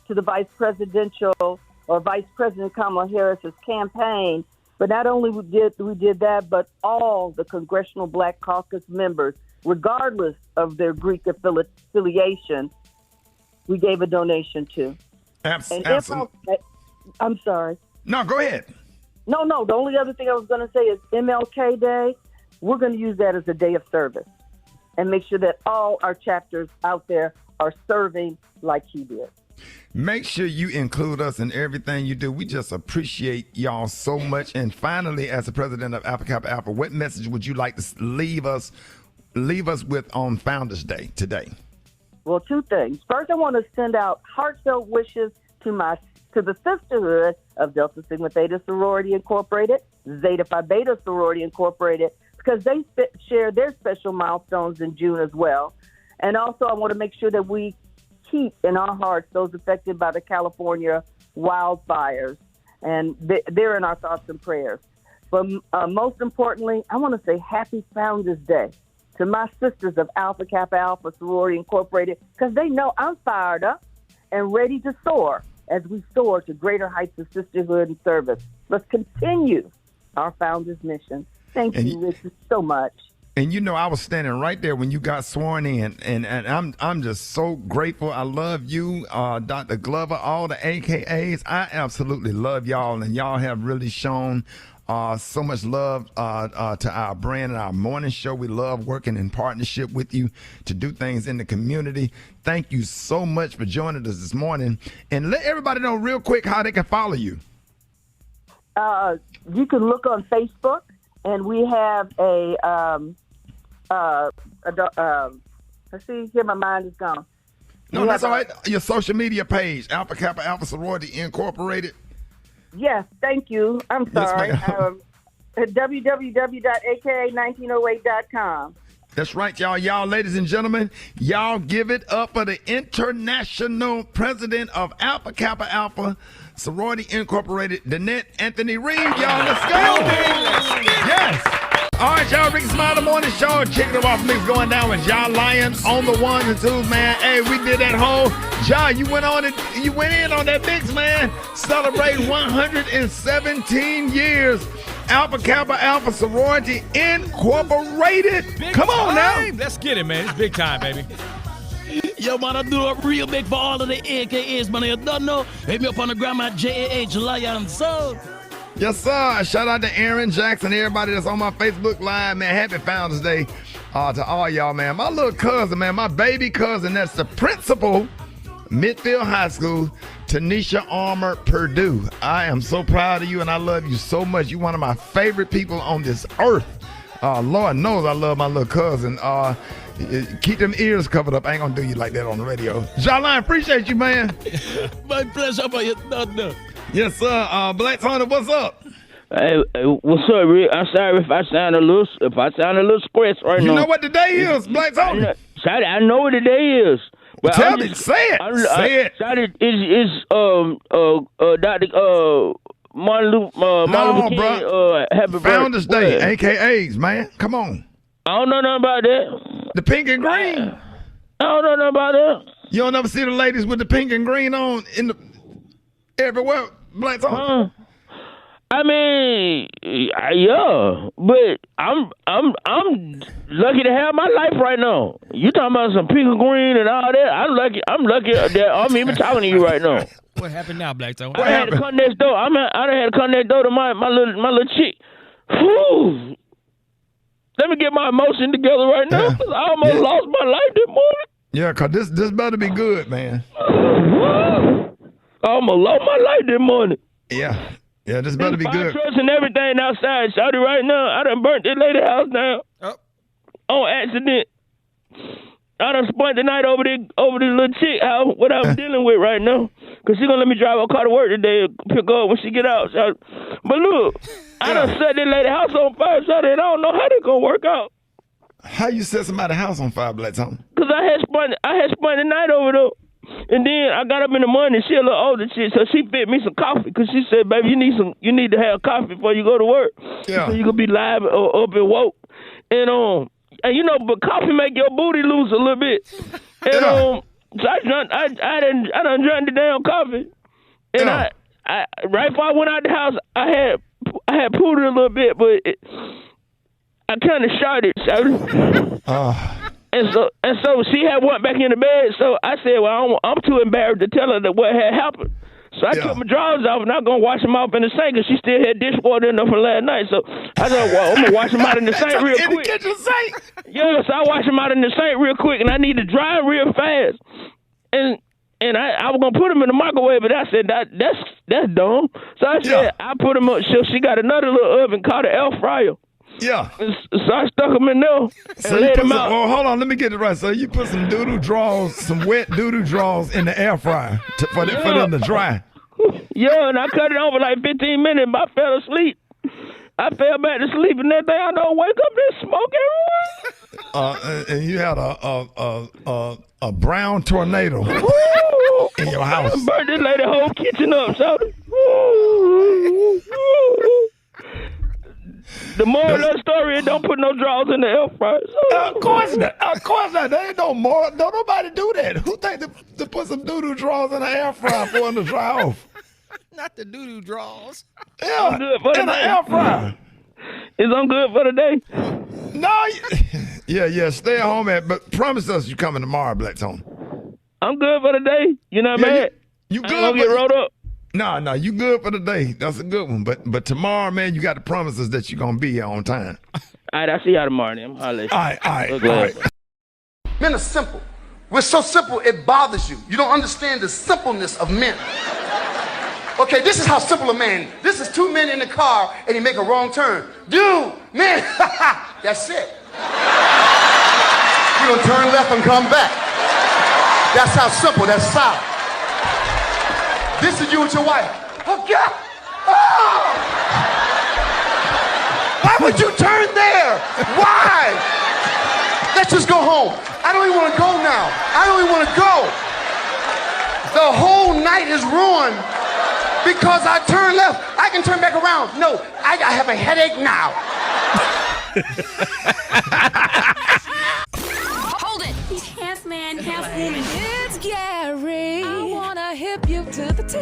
to the Vice President Kamala Harris's campaign. But not only we did that, but all the Congressional Black Caucus members, regardless of their Greek affiliation, we gave a donation to. Absolutely. I'm sorry. No, go ahead. No. The only other thing I was going to say is MLK Day. We're going to use that as a day of service and make sure that all our chapters out there are serving like he did. Make sure you include us in everything you do. We just appreciate y'all so much. And finally, as the president of Alpha Kappa Alpha, what message would you like to leave us with on Founders Day today? Well, two things. First, I want to send out heartfelt wishes to the sisterhood of Delta Sigma Theta Sorority Incorporated, Zeta Phi Beta Sorority Incorporated, because they share their special milestones in June as well. And also, I want to make sure that we keep in our hearts those affected by the California wildfires, and they're in our thoughts and prayers. But most importantly, I want to say Happy Founders Day to my sisters of Alpha Kappa Alpha Sorority Incorporated, because they know I'm fired up and ready to soar as we soar to greater heights of sisterhood and service. Let's continue our founders' mission. Thank you, Richard, so much. And you know, I was standing right there when you got sworn in, and I'm just so grateful. I love you, Dr. Glover, all the AKAs. I absolutely love y'all, and y'all have really shown so much love to our brand and our morning show. We love working in partnership with you to do things in the community. Thank you so much for joining us this morning. And let everybody know real quick how they can follow you. You can look on Facebook, and we have let's see, here my mind is gone. No, that's all right. Your social media page, Alpha Kappa Alpha Sorority Incorporated. Yes, thank you. I'm sorry. Yes, www.aka1908.com. That's right, y'all. Y'all, ladies and gentlemen, y'all give it up for the international president of Alpha Kappa Alpha Sorority Incorporated, Danette Anthony Reed. Y'all, let's go. Yes. All right, y'all, Rickey Smiley Morning Show. Kicking it off, mix going down with Ja Lion on the ones and twos, man. Hey, we did that whole, Ja, you went in on that mix, man. Celebrate 117 years. Alpha Kappa Alpha Sorority Incorporated. Come on now. Let's get it, man. It's big time, baby. Yo, man, I do it real big for all of the AKAs, man. You don't know? Hit me up on the gram at JAH Lion. So. Yes, sir. Shout out to Aaron Jackson, everybody that's on my Facebook Live, man. Happy Founders Day to all y'all, man. My little cousin, man, my baby cousin, that's the principal, Midfield High School, Tanisha Armour Purdue. I am so proud of you, and I love you so much. You're one of my favorite people on this earth. Lord knows I love my little cousin. Keep them ears covered up. I ain't gonna do you like that on the radio. Jolene, appreciate you, man. My pleasure, but you don't know. Yes, sir. Black Tony, what's up? Hey, what's up, Rick? I'm sorry if I sound a little stressed right now. You know what the day is, Black Tony? I know what the day is. But tell me, say it. Say it. It's Dr. Martin Luther King. Happy Founders birthday. Day, AKAs, man. Come on. I don't know nothing about that. The pink and green. I don't know nothing about that. You don't ever see the ladies with the pink and green on everywhere, Black Tony? I mean, yeah, but I'm lucky to have my life right now. You talking about some pink and green and all that? I'm lucky that I'm even talking to you right now. What happened now, Black Tony? I had to come next door. I had to come next door to my little chick. Whew. Let me get my emotion together right now. I almost lost my life this morning. Yeah, cause this better be good, man. I almost lost my life this morning. Yeah, this better be good. Trucks and everything outside, shouty right now. I done burnt this lady's house down on accident. I done spent the night over this little chick house, what I'm dealing with right now. Because she going to let me drive her car to work today and pick her up when she get out. But look, I done set this lady's house on fire, shouty, and I don't know how this going to work out. How you set somebody's house on fire, Black Tony? Because I had spent the night over there. And then I got up in the morning. She a little older shit, so she fit me some coffee because she said, "Baby, you need to have coffee before you go to work, so you can be live or up and woke." And you know, but coffee make your booty loose a little bit. And so I done drank the damn coffee, and I right before I went out the house, I had pulled it a little bit, but I kind of shot it. And so she had went back in the bed. So I said, well, I'm too embarrassed to tell her that what had happened. So I took my drawers off and I'm gonna wash them off in the sink, and she still had dishwater in there from last night. So I said, well, I'm gonna wash them out in the sink real quick. In the kitchen sink. Yeah, so I wash them out in the sink real quick, and I need to dry them real fast. And I was gonna put them in the microwave, but I said that's dumb. So I said I put them up. So she got another little oven called an air fryer. Yeah. So I stuck them in there and let them out. Well, hold on, let me get it right. So you put some doo-doo draws, some wet doo-doo draws in the air fryer for them to dry. Yeah, and I cut it on for like 15 minutes, but I fell asleep. I fell back to sleep, and that day I don't wake up, there's smoke everywhere. And you had a brown tornado in your house. I burned this lady whole kitchen up, so. The moral of the story is don't put no drawers in the air fryer. Of course not. Of course not. There ain't no moral. Don't nobody do that. Who think to put some doo-doo drawers in the air fryer for them to dry off? Not the doo-doo draws. Yeah, I'm good for the in the day. air fryer. Is I'm good for the day? No. Yeah. Stay at home, but promise us you coming tomorrow, Black Tony. I'm good for the day. You not mad? You good? I ain't gonna get rolled up. No, you good for the day. That's a good one. But tomorrow, man, you got to promise us that you're gonna be here on time. All right, I'll see y'all tomorrow then. All right. Men are simple. We're so simple it bothers you. You don't understand the simpleness of men. Okay, this is how simple a man. This is two men in the car and he make a wrong turn. Dude, man, that's it. You gonna turn left and come back. That's how simple. That's solid. This is you with your wife. Oh, God. Oh! Why would you turn there? Why? Let's just go home. I don't even want to go now. I don't even want to go. The whole night is ruined because I turned left. I can turn back around. No, I have a headache now. Hold it. He's half man, half woman. It's Gary. I wanna hip you to the T.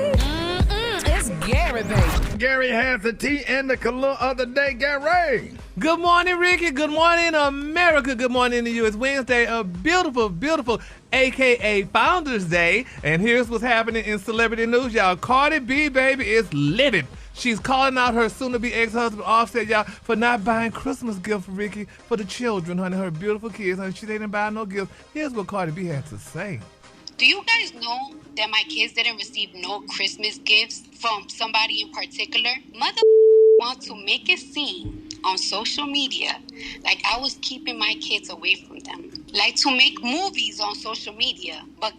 It's Gary, baby. Gary has the tea and the color of the day. Gary. Good morning, Ricky. Good morning, America. Good morning to you. It's Wednesday, a beautiful, beautiful, a.k.a. Founders Day. And here's what's happening in celebrity news, y'all. Cardi B, baby, is livid. She's calling out her soon-to-be ex-husband, Offset, y'all, for not buying Christmas gifts for Ricky, for the children, honey, her beautiful kids. Honey, she didn't buy no gifts. Here's what Cardi B had to say. Do you guys know that my kids didn't receive no Christmas gifts from somebody in particular? Mother want to make it seem on social media like I was keeping my kids away from them. Like to make movies on social media, but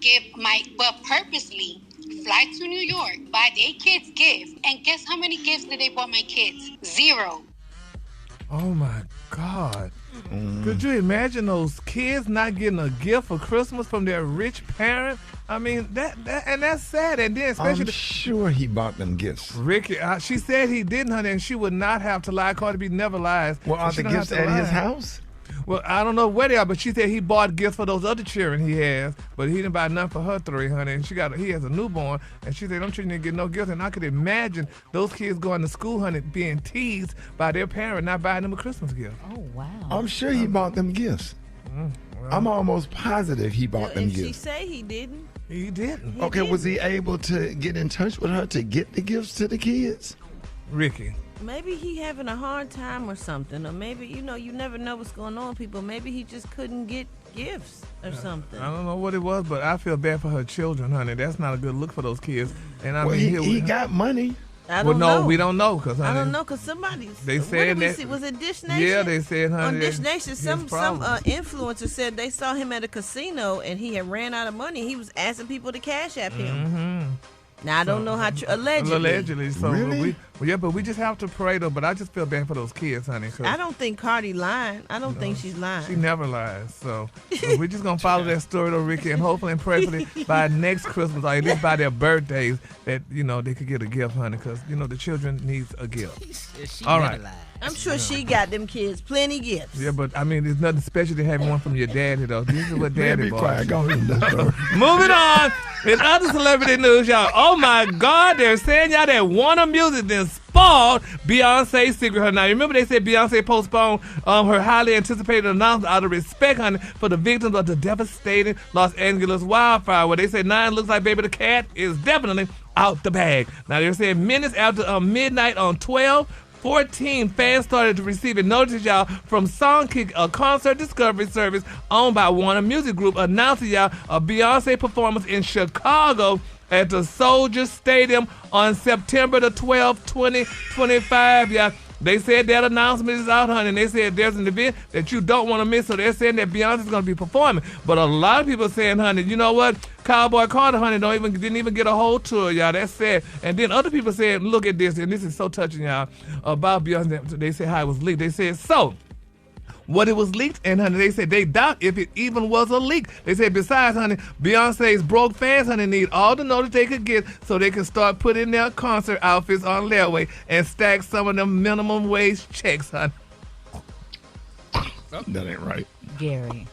purposely fly to New York, buy their kids gifts, and guess how many gifts did they buy my kids? 0. Oh my God. Could you imagine those kids not getting a gift for Christmas from their rich parent? I mean, that's sad. And then especially I'm sure he bought them gifts. Ricky, she said he didn't, honey, and she would not have to lie. Cardi B never lies. Well, are the gifts at his house? Well, I don't know where they are, but she said he bought gifts for those other children he has, but he didn't buy none for her 3, honey. And he has a newborn, and she said, them children didn't get no gifts. And I could imagine those kids going to school, honey, being teased by their parent not buying them a Christmas gift. Oh, wow. I'm sure he bought them gifts. Well, I'm almost positive he bought them If she gifts. say he didn't. He didn't. Okay, was he able to get in touch with her to get the gifts to the kids? Ricky. Maybe he having a hard time or something, or maybe, you never know what's going on with people. Maybe he just couldn't get gifts or something. I don't know what it was, but I feel bad for her children, honey. That's not a good look for those kids. And I mean, he got money. I don't know. know. We don't know, because I don't know, because somebody. They said that. Was it Dish Nation? Yeah, they said, honey. On Dish Nation, some influencer said they saw him at a casino and he had ran out of money. He was asking people to cash app him. Mm-hmm. Now I don't know how allegedly. So really? Well, yeah, but we just have to pray, though. But I just feel bad for those kids, honey. I don't think Cardi lying. I don't think she's lying. She never lies. So we're just going to follow that story, though, Ricky, and hopefully and prayerfully by next Christmas, or at least by their birthdays, that, they could get a gift, honey, because, the children needs a gift. All right. I'm sure she got them kids plenty gifts. Yeah, but, there's nothing special to having one from your daddy, though. This is what daddy be bought. quiet. Go ahead. Moving on. In other celebrity news, y'all. Oh, my God. They're saying, y'all, that Warner Music then spoiled Beyonce's secret. Now, remember they said Beyonce postponed her highly anticipated announcement out of respect, honey, for the victims of the devastating Los Angeles wildfire, where they said, now it looks like Baby the Cat is definitely out the bag. Now, they're saying minutes after midnight on 12/14, fans started receiving notices, y'all, from Songkick, a concert discovery service owned by Warner Music Group, announcing, y'all, a Beyonce performance in Chicago at the Soldier Stadium on September the 12th, 2025, y'all. They said that announcement is out, honey, and they said there's an event that you don't want to miss, so they're saying that Beyonce's going to be performing. But a lot of people are saying, honey, you know what? Cowboy Carter, honey, didn't even get a whole tour, y'all. That's sad. And then other people said, look at this, and this is so touching, y'all, about Beyonce. They said how it was leaked. They said, what it was leaked, and honey, they said they doubt if it even was a leak. They said besides, honey, Beyonce's broke fans, honey, need all the notice they could get so they can start putting their concert outfits on layaway and stack some of them minimum wage checks, honey. That ain't right. Gary.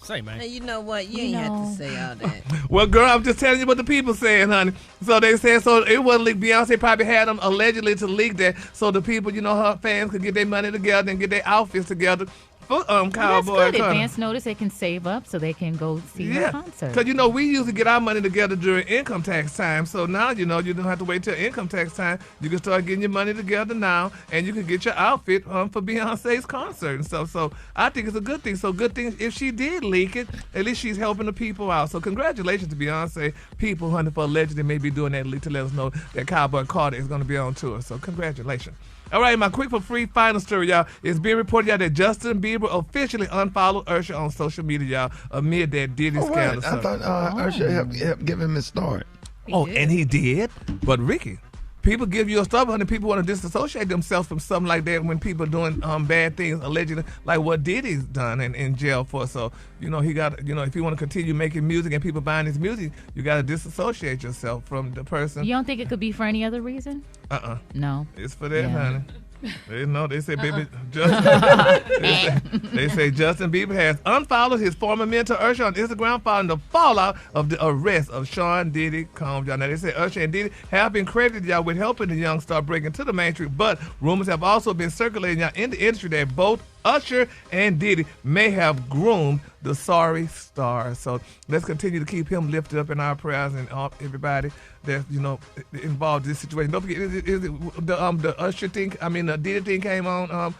Say, man. Hey, you know what? You ain't have to say all that. Well, girl, I'm just telling you what the people saying, honey. So they said, so it wasn't leaked. Beyonce probably had them allegedly to leak that so the people, her fans could get their money together and get their outfits together for Cowboy That's good. Carter. Advance notice, they can save up so they can go see her concert. Because, we usually get our money together during income tax time. So now, you don't have to wait till income tax time. You can start getting your money together now, and you can get your outfit for Beyonce's concert and stuff. So I think it's a good thing. So good thing if she did leak it, at least she's helping the people out. So congratulations to Beyonce people, honey, for allegedly maybe doing that leak to let us know that Cowboy Carter is going to be on tour. So congratulations. All right, my quick for free final story, y'all. It's being reported, y'all, that Justin Bieber officially unfollowed Usher on social media, y'all, amid that Diddy scandal. I thought Usher helped give him his start. And he did. But Ricky, people give you a start, honey. People want to disassociate themselves from something like that when people doing bad things, allegedly, like what Diddy's done and in jail for. So, he got, if you want to continue making music and people buying his music, you got to disassociate yourself from the person. You don't think it could be for any other reason? No. It's for that, honey. They say, baby, they say Justin Bieber has unfollowed his former mentor Usher on Instagram following the fallout of the arrest of Sean Diddy Combs. Now, they say Usher and Diddy have been credited, y'all, with helping the young star break into the mainstream, but rumors have also been circulating, y'all, in the industry that both Usher and Diddy may have groomed the sorry star. So let's continue to keep him lifted up in our prayers and everybody that's involved in this situation. Don't forget, is it the Usher thing? The Diddy thing came on.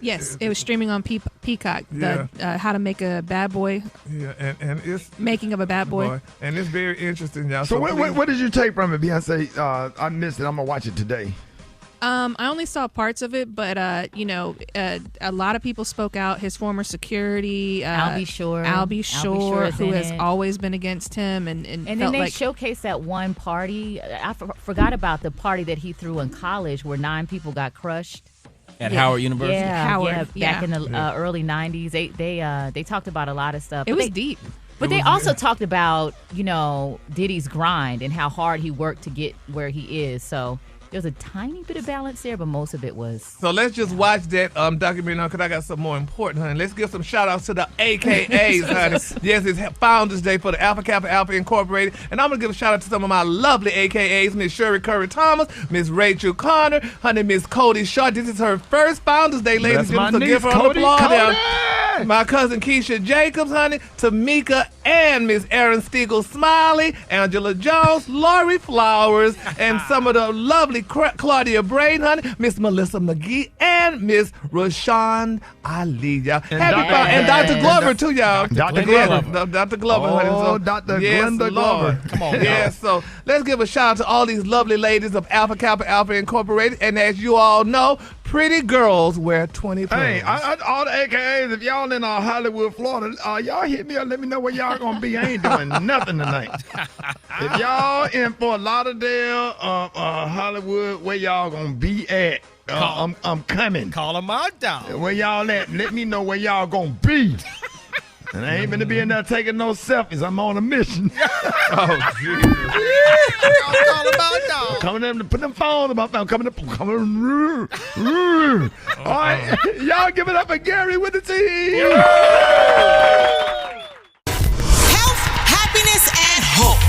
Yes, it was streaming on Peacock. How to Make a Bad Boy. Yeah, and it's Making of a Bad Boy. And it's very interesting, y'all. So what did you take from it, Beyonce? I missed it. I'm gonna watch it today. I only saw parts of it, but a lot of people spoke out. His former security, Albie Shore, who has always been against him, and then they showcased that one party. I forgot about the party that he threw in college, where 9 people got crushed. At Howard University. Back in the early '90s. They talked about a lot of stuff. It was deep. But they also talked about Diddy's grind and how hard he worked to get where he is. So there's a tiny bit of balance there, but most of it was. So let's just watch that documentary now, because I got something more important, honey. Let's give some shout-outs to the AKAs, honey. Yes, it's Founders Day for the Alpha Kappa Alpha Incorporated. And I'm going to give a shout-out to some of my lovely AKAs, Miss Sherry Curry Thomas, Miss Rachel Connor, honey, Miss Cody Shaw. This is her first Founders Day, ladies and gentlemen. So give her an applause. My cousin Keisha Jacobs, honey, Tamika and Miss Erin Stiegel Smiley, Angela Jones, Lori Flowers, and some of the lovely Claudia Braden, honey, Miss Melissa McGee, and Miss Rashawn Ali, y'all. And Dr. Glover, too, y'all. Dr. Glover. Dr. Glover, honey. Oh, Dr. Glenda Glover. Come on, yes, so let's give a shout out to all these lovely ladies of Alpha Kappa Alpha Incorporated. And as you all know, Pretty girls wear 20 pounds. Hey, all the AKAs, if y'all in Hollywood, Florida, y'all hit me up. Let me know where y'all gonna be. I ain't doing nothing tonight. If y'all in Fort Lauderdale, Hollywood, where y'all gonna be at? I'm coming. Call them out, dog. Where y'all at? Let me know where y'all gonna be. And I ain't gonna be in there taking no selfies. I'm on a mission. Oh, Jesus. Call them out, dog. Coming in to put them phones about. I'm coming up. All right, y'all give it up for Gary with the T. Health, happiness, and hope.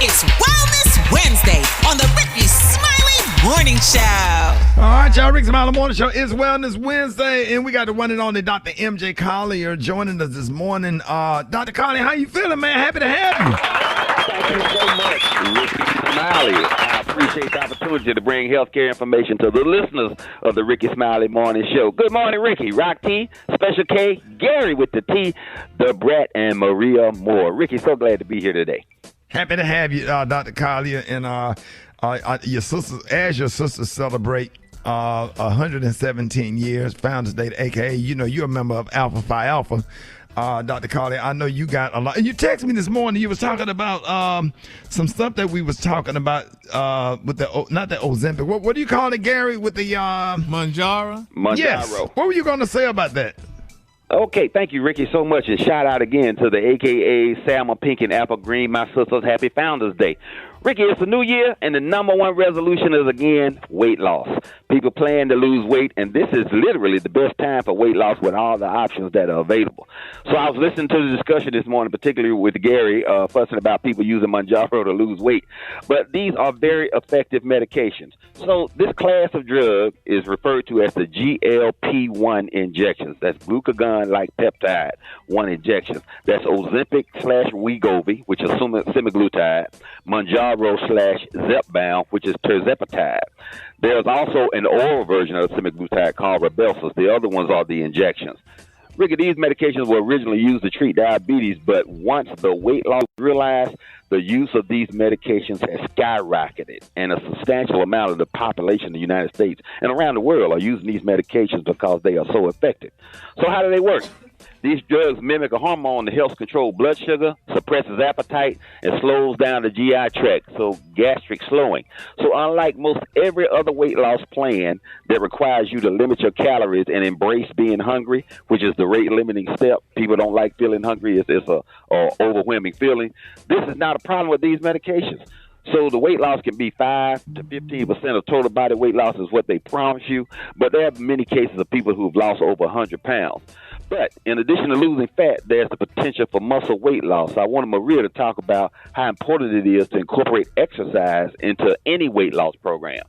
It's Wellness Wednesday on the Rickey Smiley Morning Show. All right, y'all. Rickey Smiley Morning Show is Wellness Wednesday, and we got the one and only Dr. MJ Collier joining us this morning. Dr. Collier, how you feeling, man? Happy to have you. Thank you so much, Rickey Smiley. I appreciate the opportunity to bring healthcare information to the listeners of the Rickey Smiley Morning Show. Good morning, Rickey. Rock T, Special K, Gary with the T, the Brat, and Maria Moore. Rickey, so glad to be here today. Happy to have you, Dr. Collier, and your sisters, as your sisters celebrate 117 years, Founders Day, aka, you're a member of Alpha Phi Alpha. Dr. Collier, I know you got a lot. And you texted me this morning. You was talking about some stuff that we was talking about with not the Ozempic. What do you call it, Gary? With the Manjaro? Yes. What were you going to say about that? Okay, thank you, Rickey, so much. And shout out again to the AKA Salmon Pink and Apple Green, my sisters. Happy Founders Day. Rickey, it's a new year, and the number one resolution is, again, weight loss. People plan to lose weight, and this is literally the best time for weight loss with all the options that are available. So I was listening to the discussion this morning, particularly with Gary, fussing about people using Manjaro to lose weight. But these are very effective medications. So this class of drug is referred to as the GLP-1 injections. That's glucagon-like peptide 1 injections. That's Ozempic/Wegovy, which is semaglutide, Manjaro/Zepbound, which is tirzepatide. There's also an oral version of semaglutide called Rybelsus. The other ones are the injections. Rickey, these medications were originally used to treat diabetes, but once the weight loss was realized, the use of these medications has skyrocketed, and a substantial amount of the population in the United States and around the world are using these medications because they are so effective. So how do they work? These drugs mimic a hormone that helps control blood sugar, suppresses appetite, and slows down the GI tract, so gastric slowing. So unlike most every other weight loss plan that requires you to limit your calories and embrace being hungry, which is the rate-limiting step, people don't like feeling hungry. It's a overwhelming feeling. This is not a problem with these medications. So the weight loss can be 5 to 15% of total body weight loss is what they promise you, but there are many cases of people who've lost over 100 pounds. But in addition to losing fat, there's the potential for muscle weight loss. I wanted Maria to talk about how important it is to incorporate exercise into any weight loss program.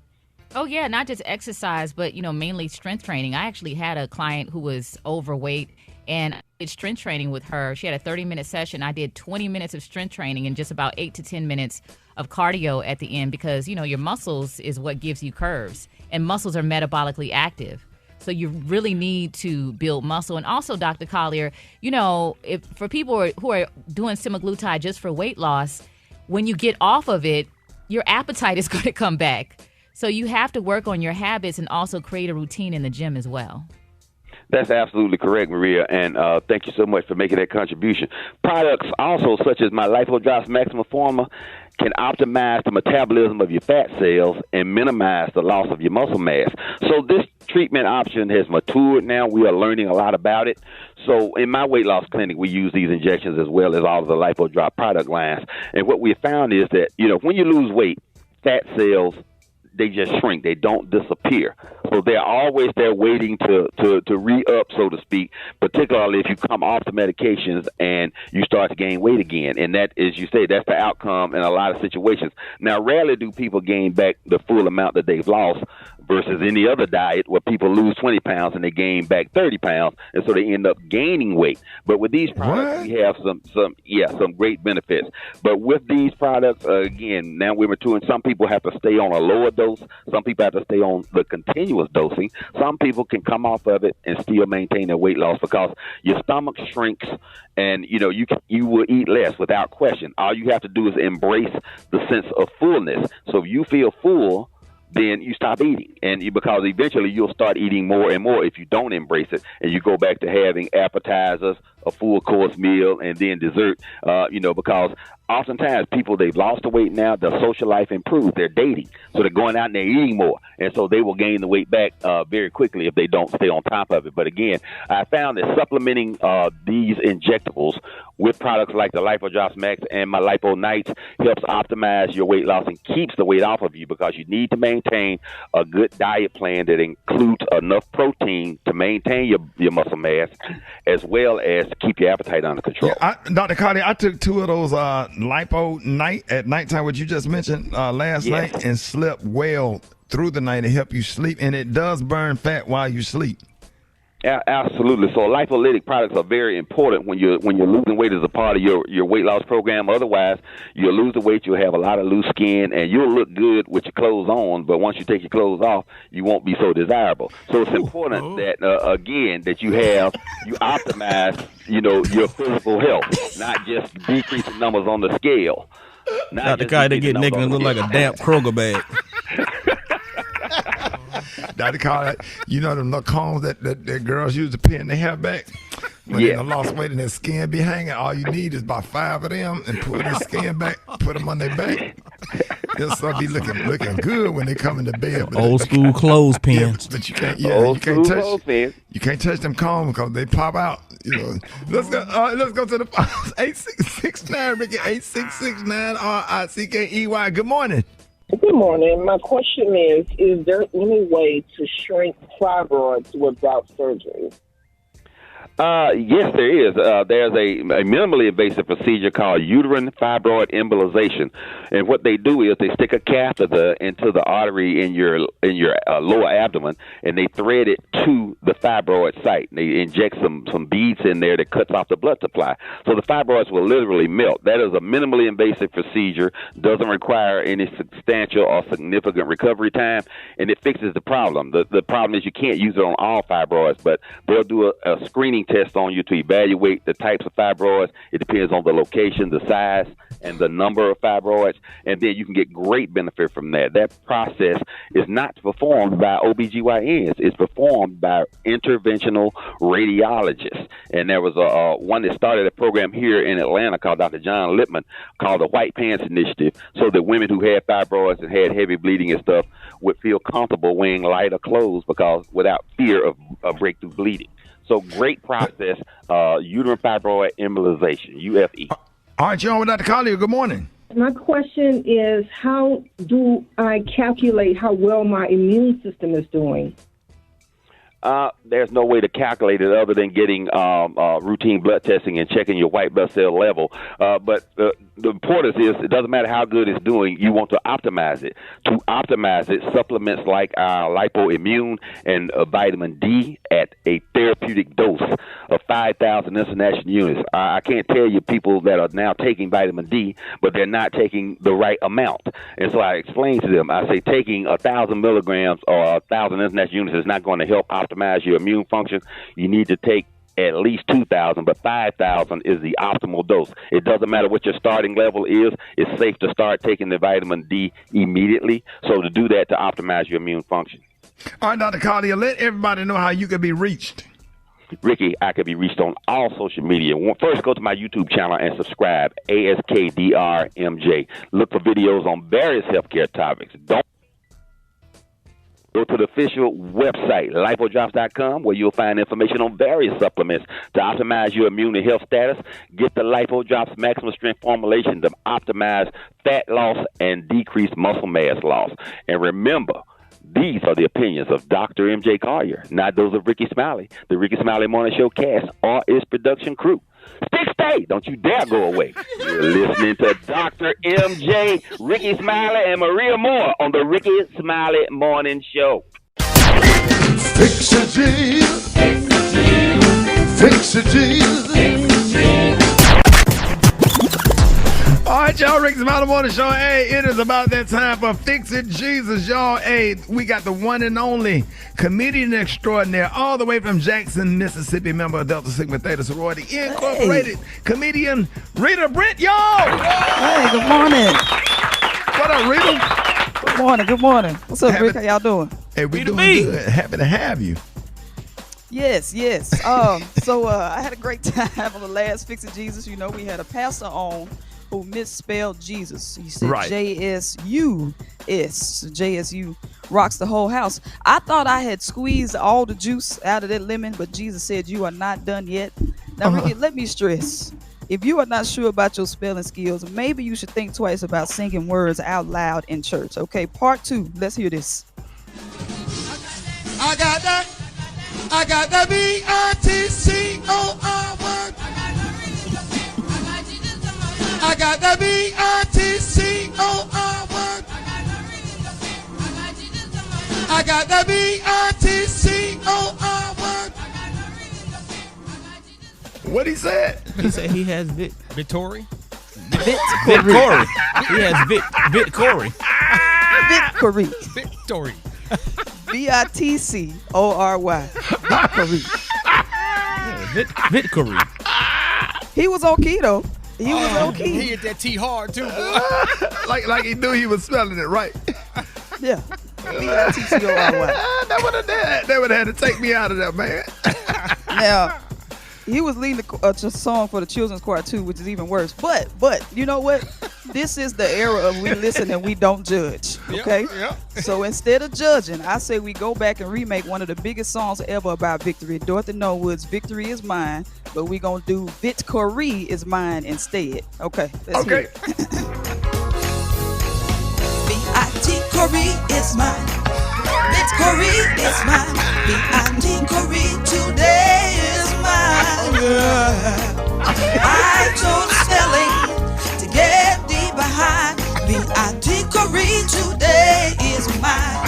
Oh, yeah, not just exercise, but, mainly strength training. I actually had a client who was overweight, and I did strength training with her. She had a 30-minute session. I did 20 minutes of strength training and just about 8 to 10 minutes of cardio at the end because, your muscles is what gives you curves, and muscles are metabolically active. So you really need to build muscle. And also, Dr. Collier, if for people who are doing semaglutide just for weight loss, when you get off of it, your appetite is going to come back. So you have to work on your habits and also create a routine in the gym as well. That's absolutely correct, Maria, and thank you so much for making that contribution. Products also, such as my LipoDrops Maximum Forma, can optimize the metabolism of your fat cells and minimize the loss of your muscle mass. So this treatment option has matured now. We are learning a lot about it. So in my weight loss clinic, we use these injections as well as all of the LipoDrop product lines. And what we found is that, when you lose weight, fat cells, they just shrink. They don't disappear. So they're always there waiting to re-up, so to speak, particularly if you come off the medications and you start to gain weight again. And that, as you say, that's the outcome in a lot of situations. Now, rarely do people gain back the full amount that they've lost versus any other diet where people lose 20 pounds and they gain back 30 pounds, and so they end up gaining weight. But with these products, we have some great benefits. But with these products, again, now we're maturing. Some people have to stay on a lower dose. Some people have to stay on the continuous dosing. Some people can come off of it and still maintain their weight loss because your stomach shrinks, and you will eat less without question. All you have to do is embrace the sense of fullness. So if you feel full, then you stop eating, because eventually you'll start eating more and more if you don't embrace it, and you go back to having appetizers, a full course meal, and then dessert. Because oftentimes people, they've lost the weight now, their social life improved, they're dating, so they're going out and they're eating more, and so they will gain the weight back very quickly if they don't stay on top of it. But again, I found that supplementing these injectables with products like the Lipo Drops Max and my Lipo Nights helps optimize your weight loss and keeps the weight off of you, because you need to maintain a good diet plan that includes enough protein to maintain your muscle mass, as well as to keep your appetite under control. Yeah, Dr. Collier, I took 2 of those Lipo Night at nighttime, what you just mentioned last night, and slept well through the night to help you sleep, and it does burn fat while you sleep. Absolutely. So lipolytic products are very important when you're losing weight as a part of your weight loss program. Otherwise, you'll lose the weight, you'll have a lot of loose skin, and you'll look good with your clothes on, but once you take your clothes off, you won't be so desirable. So it's important that, again, that you optimize, your physical health, not just decreasing numbers on the scale. Not the guy that get naked and look like a damp Kroger bag. Dr. Collier, them little combs that girls use to pin their hair back? When they lost weight and their skin be hanging, all you need is about 5 of them and pull their skin back, put them on their back. They'll start be looking good when they come into bed. But old school clothespins. But you can't touch them combs because they pop out. Let's go to the 8669, Ricky, 8669 RICKEY. Good morning. Good morning. My question is there any way to shrink fibroids without surgery? Yes, there is. There's a minimally invasive procedure called uterine fibroid embolization, and what they do is they stick a catheter into the artery in your lower abdomen, and they thread it to the fibroid site. They inject some beads in there that cuts off the blood supply, so the fibroids will literally melt. That is a minimally invasive procedure, doesn't require any substantial or significant recovery time, and it fixes the problem. The problem is you can't use it on all fibroids, but they'll do a screening test on you to evaluate the types of fibroids. It depends on the location, the size, and the number of fibroids, and then you can get great benefit from that. That process is not performed by OBGYNs. It's performed by interventional radiologists. And there was one that started a program here in Atlanta called Dr. John Lippman, called the White Pants Initiative, so that women who had fibroids and had heavy bleeding and stuff would feel comfortable wearing lighter clothes because without fear of breakthrough bleeding. So great process, uterine fibroid embolization, UFE. All right, you're on with Dr. Collier. Good morning. My question is, how do I calculate how well my immune system is doing? There's no way to calculate it other than getting routine blood testing and checking your white blood cell level. But the importance is it doesn't matter how good it's doing. You want to optimize it. To optimize it, supplements like Lipoimmune and vitamin D at a therapeutic dose of 5,000 international units. I can't tell you people that are now taking vitamin D, but they're not taking the right amount. And so I explain to them, I say taking 1,000 milligrams or 1,000 international units is not going to help optimize your immune function. You need to take at least 2,000, but 5,000 is the optimal dose. It doesn't matter what your starting level is. It's safe to start taking the vitamin D immediately. So to do that, to optimize your immune function. All right, Dr. Collier, let everybody know how you can be reached. Ricky, I can be reached on all social media. First, go to my YouTube channel and subscribe, ASKDRMJ. Look for videos on various healthcare topics. Don't go to the official website, lipodrops.com, where you'll find information on various supplements to optimize your immune and health status. Get the Lipo Drops Maximum Strength formulation to optimize fat loss and decrease muscle mass loss. And remember, these are the opinions of Dr. M.J. Collier, not those of Rickey Smiley, the Rickey Smiley Morning Show cast, or its production crew. Stay! Don't you dare go away. You're listening to Dr. M.J., Rickey Smiley, and Maria Moore on the Rickey Smiley Morning Show. Fix it, Jesus. Fix it, Jesus. All right, y'all, Rickey Smiley Morning Show. Hey, it is about that time for Fix It Jesus, y'all. Hey, we got the one and only comedian extraordinaire, all the way from Jackson, Mississippi, member of Delta Sigma Theta Sorority Incorporated, comedian Rita Brent, y'all. Hey, good morning. What up, Rita? morning. Good morning. What's up, Rick? How y'all doing? Hey, we doing good. Happy to have you. Yes. So I had a great time on the last Fix It Jesus. You know, we had a pastor on who misspelled Jesus. He said J-S-U-S. J-S-U rocks the whole house. I thought I had squeezed all the juice out of that lemon, but Jesus said you are not done yet. Now, Ricky, let me stress. If you are not sure about your spelling skills, maybe you should think twice about singing words out loud in church. Okay, part 2. Let's hear this. I got that B-I-T-C-O-R word. I got that B-I-T-C-O-R word. I got that B-I-T-C-O-R word. What he said? He said he has Vittori. Vittori. He has Vittori. Vittori. B-I-T-C-O-R-Y. Vittori. He was on keto. He was on key. He hit that T hard too. like he knew he was spelling it right. Yeah. B-I-T-C-O-R-Y. They would have had to take me out of that, man. Now, he was leading a song for the children's choir too, which is even worse. But you know what? This is the era of we listen and we don't judge. Okay? Yep. So instead of judging, I say we go back and remake one of the biggest songs ever about victory. Dorothy Norwood's "Victory Is Mine," but we gonna do "Vittory Is Mine" instead. Okay. Let's hear it. Vittory is mine. Victory is mine. Victory today is mine. I told spelling to get deep behind. Victory today is mine.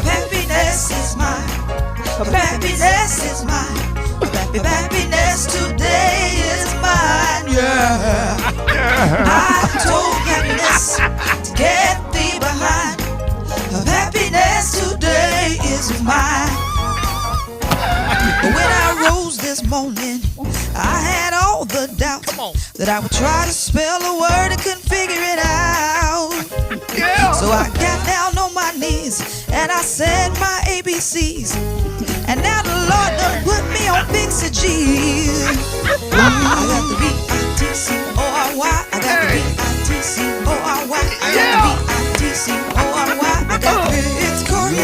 Happiness is mine. Happiness is mine. Happiness today is mine. Yeah. I told happiness to get thee behind. Happiness today is mine. When I rose this morning, I had all the doubts that I would try to spell a word and couldn't figure it out. Yeah. So I got down on my knees and I said my ABCs. And now the Lord done put me on Fix It G. I got the B-I-T-C-O-R-Y. I got the B-I-T-C-O-R-Y. I got the B-I-T-C-O-R-Y. I got the Vittory.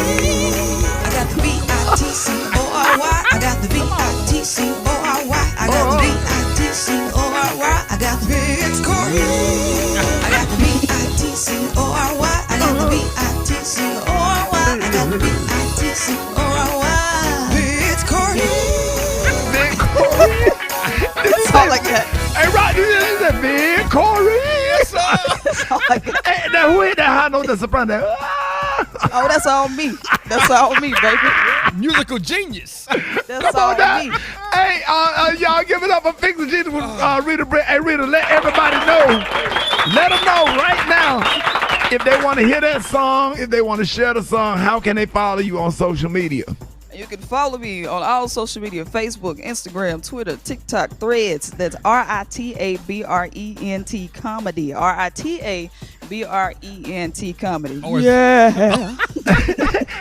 I got the B-I-T-C-O-R-Y. I got the B-I-T-C-O-R-Y. I got the B-I-T-C-O-R-Y. I got the Vittory. I got the B-I-T-C-O-R-Y. I got the B-I-T-C-O-R-Y. I got the B-I-T-C-O-R-Y. Sound like that. Hey, Rod, this is a big Corey. Hey, now who hit that high note, the soprano? Oh, that's all me. That's all me, baby. Musical genius. That's all me. Hey, y'all give it up for Fix It Jesus with Rita Brent. Hey, Rita, let everybody know. Let them know right now. If they want to hear that song, if they want to share the song, how can they follow you on social media? You can follow me on all social media: Facebook, Instagram, Twitter, TikTok, Threads. That's RITABRENT comedy. RITABRENT comedy. Yeah.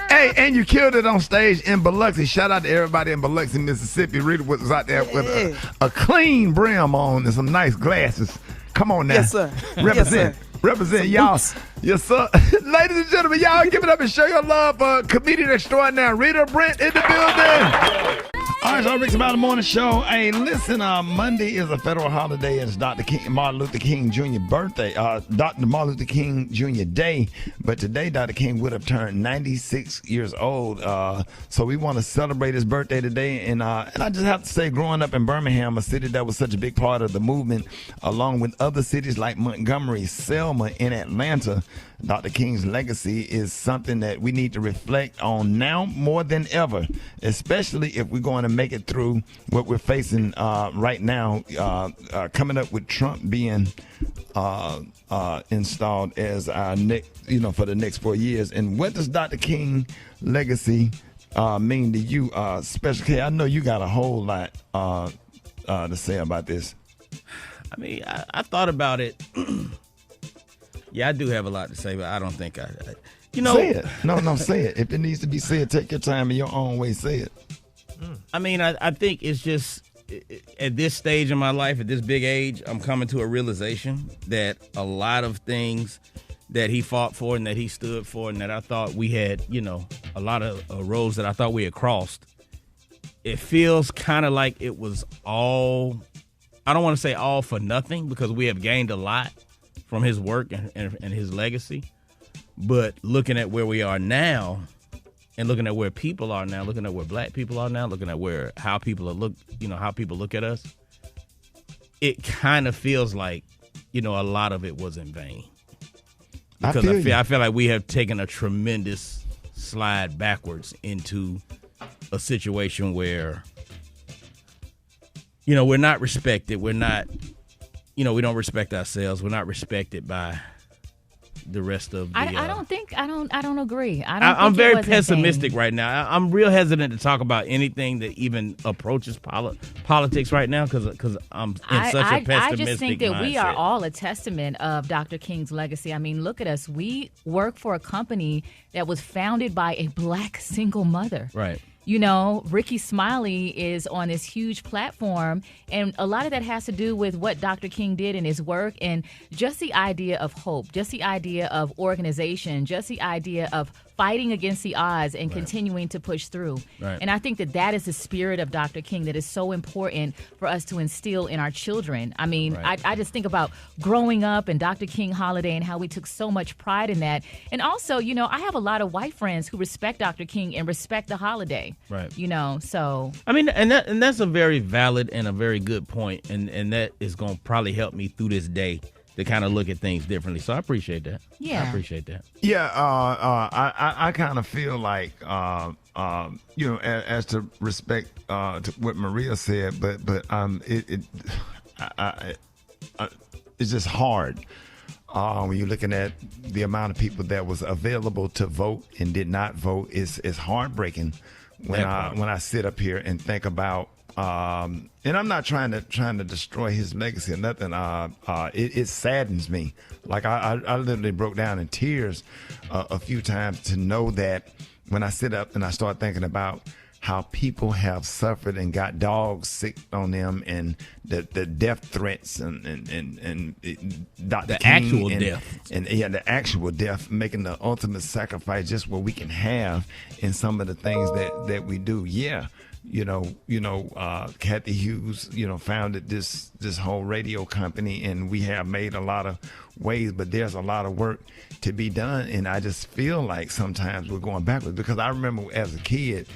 Hey, and you killed it on stage in Biloxi. Shout out to everybody in Biloxi, Mississippi. Rita was out there with a clean brim on and some nice glasses. Come on now. Yes, sir. Represent. Yes, sir. Represent y'all. Yes, sir. Ladies and gentlemen, y'all give it up and show your love for comedian extraordinaire Rita Brent in the building. All right, so Rickey Smiley Morning Show. Hey, listen, Monday is a federal holiday. It's Martin Luther King Jr. birthday, Dr. Martin Luther King Jr. Day. But today, Dr. King would have turned 96 years old. So we want to celebrate his birthday today. And I just have to say, growing up in Birmingham, a city that was such a big part of the movement, along with other cities like Montgomery, Selma, in Atlanta, Dr. King's legacy is something that we need to reflect on now more than ever, especially if we're going to make it through what we're facing right now, coming up with Trump being installed as our next, for the next 4 years. And what does Dr. King legacy mean to you, Special K? I know you got a whole lot to say about this. I mean, I thought about it. Yeah, I do have a lot to say, but I don't think I say it. No, say it. If it needs to be said, take your time in your own way. Say it. I mean, I think it's just at this stage in my life, at this big age, I'm coming to a realization that a lot of things that he fought for and that he stood for and that I thought we had, a lot of roads that I thought we had crossed, it feels kind of like it was all, I don't want to say all for nothing because we have gained a lot from his work and his legacy. But looking at where we are now and looking at where people are now, looking at where black people are now, looking at how people look at us, it kind of feels like, a lot of it was in vain. Because I feel like we have taken a tremendous slide backwards into a situation where, we're not respected. We're not, we don't respect ourselves. We're not respected by the rest of the... I don't agree. I'm very pessimistic right now. I'm real hesitant to talk about anything that even approaches politics right now because I'm in such a pessimistic I just think that mindset. We are all a testament of Dr. King's legacy. I mean, look at us. We work for a company that was founded by a black single mother. Right. Rickey Smiley is on this huge platform, and a lot of that has to do with what Dr. King did in his work and just the idea of hope, just the idea of organization, just the idea of fighting against the odds and continuing to push through. Right. And I think that is the spirit of Dr. King that is so important for us to instill in our children. I mean, I just think about growing up and Dr. King holiday and how we took so much pride in that. And also, I have a lot of white friends who respect Dr. King and respect the holiday. Right. So. I mean, and that's a very valid and a very good point, and that is going to probably help me through this day to kind of look at things differently. So I appreciate that. Yeah. I appreciate that. Yeah, I kind of feel like, as to respect to what Maria said, but it's just hard when you're looking at the amount of people that was available to vote and did not vote. It's heartbreaking when I sit up here and think about. And I'm not trying to destroy his legacy or nothing. It saddens me. Like I literally broke down in tears a few times to know that when I sit up and I start thinking about how people have suffered and got dogs sick on them and the death threats and Dr. The King actual and, death. And the actual death, making the ultimate sacrifice just what we can have in some of the things that we do. Yeah. Kathy Hughes, founded this whole radio company, and we have made a lot of ways, but there's a lot of work to be done. And I just feel like sometimes we're going backwards because I remember as a kid,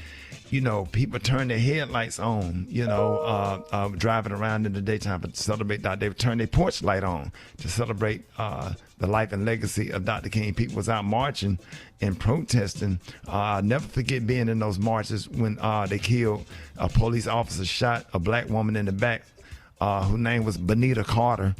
people turn their headlights on, driving around in the daytime to celebrate that. They would turn their porch light on to celebrate the life and legacy of Dr. King. People was out marching and protesting. I'll never forget being in those marches when they killed a police officer, shot a black woman in the back, whose name was Benita Carter,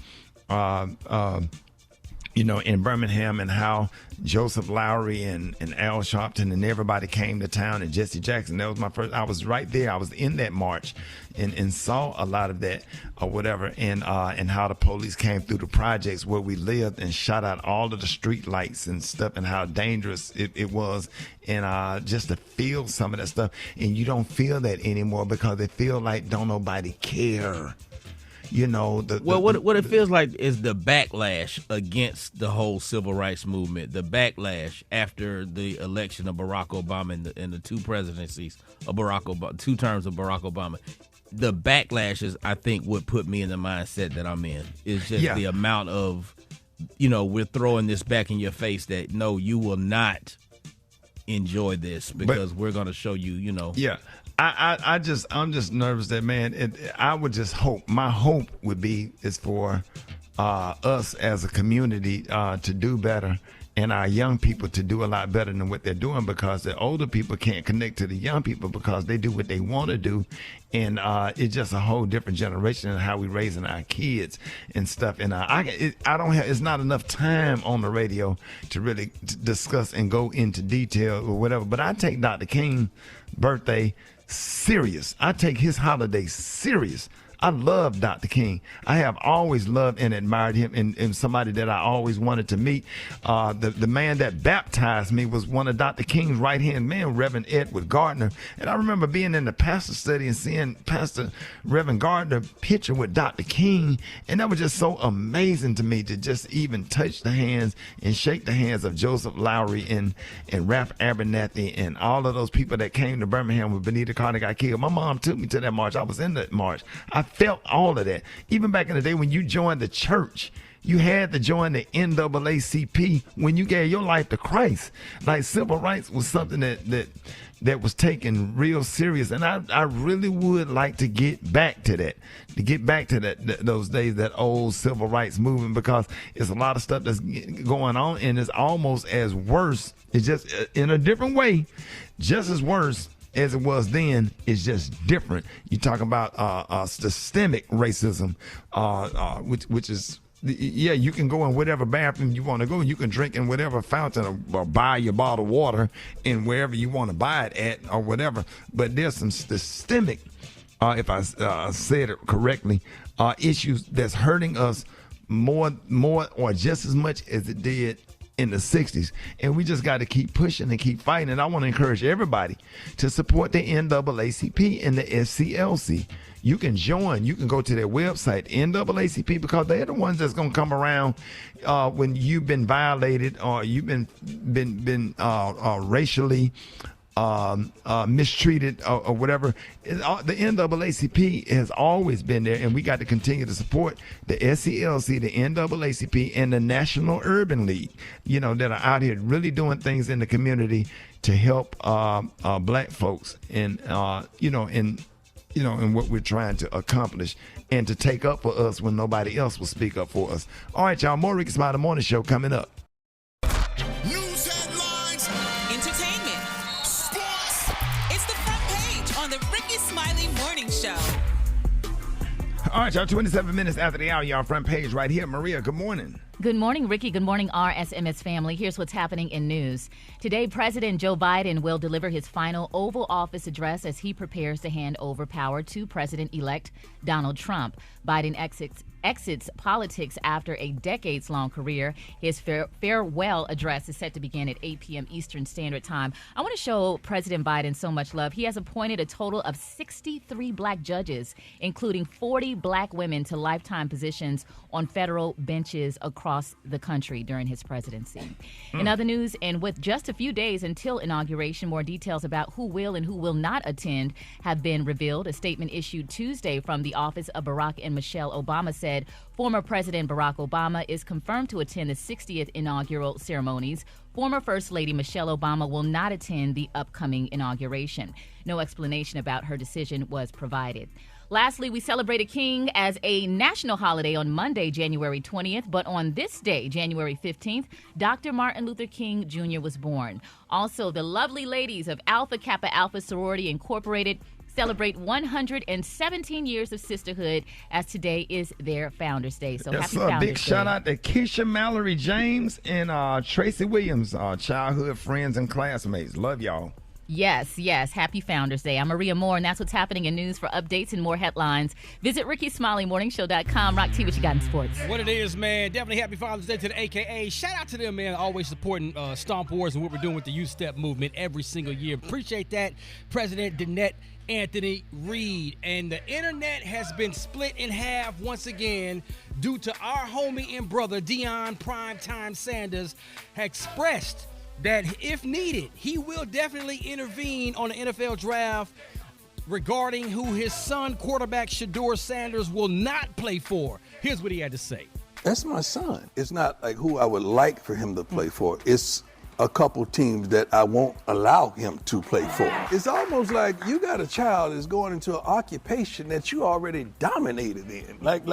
in Birmingham, and how Joseph Lowry and Al Sharpton and everybody came to town, and Jesse Jackson. That was my first. I was right there. I was in that march and saw a lot of that or whatever, and how the police came through the projects where we lived and shot out all of the street lights and stuff, and how dangerous it was, and just to feel some of that stuff. And you don't feel that anymore because they feel like don't nobody care. What it feels like is the backlash against the whole civil rights movement, the backlash after the election of Barack Obama and the two presidencies of Barack Obama, 2 terms of Barack Obama. The backlash is, I think, what put me in the mindset that I'm in. It's just the amount of, we're throwing this back in your face that, no, you will not enjoy this because we're going to show you, Yeah. I'm just nervous that, man, I would just hope, my hope would be is for us as a community to do better, and our young people to do a lot better than what they're doing, because the older people can't connect to the young people because they do what they want to do, and it's just a whole different generation in how we raising our kids and stuff. And it's not enough time on the radio to really discuss and go into detail or whatever. But I take Dr. King's birthday serious. I take his holiday serious. I love Dr. King. I have always loved and admired him, and somebody that I always wanted to meet. The man that baptized me was one of Dr. King's right-hand men, Reverend Edward Gardner. And I remember being in the pastor study and seeing Pastor Reverend Gardner picture with Dr. King, and that was just so amazing to me to just even touch the hands and shake the hands of Joseph Lowry and Ralph Abernathy and all of those people that came to Birmingham when Benita Carter got killed. My mom took me to that march. I was in that march. I felt all of that. Even back in the day when you joined the church, you had to join the NAACP when you gave your life to Christ. Like, civil rights was something that was taken real serious, and I really would like to get back to that, those days, that old civil rights movement, because it's a lot of stuff that's going on, and it's almost as worse. It's just in a different way, just as worse as it was then. It's just different. You talk about systemic racism, which is, yeah, you can go in whatever bathroom you want to go. You can drink in whatever fountain or buy your bottled water in wherever you want to buy it at or whatever. But there's some systemic, if I said it correctly, issues that's hurting us more or just as much as it did in the 60s. And we just got to keep pushing and keep fighting. And I want to encourage everybody to support the NAACP and the SCLC. You can join. You can go to their website, NAACP, because they're the ones that's going to come around when you've been violated or you've been racially mistreated or whatever. The NAACP has always been there, and we got to continue to support the SCLC, the NAACP, and the National Urban League, that are out here really doing things in the community to help black folks and in what we're trying to accomplish and to take up for us when nobody else will speak up for us. All right, y'all, more Rickey Smiley Morning Show coming up. News headlines, entertainment, sports. It's the front page on the Rickey Smiley Morning Show. All right, y'all, 27 minutes after the hour, y'all, front page right here. Maria, good morning. Good morning, Ricky. Good morning, RSMS family. Here's what's happening in news. Today, President Joe Biden will deliver his final Oval Office address as he prepares to hand over power to President-elect Donald Trump. Biden exits politics after a decades-long career. His farewell address is set to begin at 8 p.m. Eastern Standard Time. I want to show President Biden so much love. He has appointed a total of 63 black judges, including 40 black women, to lifetime positions on federal benches across the country during his presidency. In other news, and with just a few days until inauguration, more details about who will and who will not attend have been revealed. A statement issued Tuesday from the office of Barack and Michelle Obama said former President Barack Obama is confirmed to attend the 60th inaugural ceremonies. Former First Lady Michelle Obama will not attend the upcoming inauguration. No explanation about her decision was provided. Lastly, we celebrated King as a national holiday on Monday, January 20th, but on this day, January 15th, Dr. Martin Luther King Jr. was born. Also, the lovely ladies of Alpha Kappa Alpha Sorority Incorporated celebrate 117 years of sisterhood, as today is their Founders Day. So happy Founders Day. Big shout out to Keisha Mallory James and Tracy Williams, childhood friends and classmates. Love y'all. Yes. Happy Founders Day. I'm Maria Moore, and that's what's happening in news. For updates and more headlines, visit RickeySmileyMorningShow.com. Rock T, what you got in sports? What it is, man. Definitely happy Father's Day to the AKA. Shout out to them, man. Always supporting Stomp Wars and what we're doing with the Youth Step movement every single year. Appreciate that. President Danette Anthony Reed. And the internet has been split in half once again due to our homie and brother, Deion Primetime Sanders, expressed that if needed, he will definitely intervene on the NFL draft regarding who his son, quarterback Shedeur Sanders, will not play for. Here's what he had to say. That's my son. It's not like who I would like for him to play for. It's a couple teams that I won't allow him to play for. It's almost like you got a child that's going into an occupation that you already dominated in. Like,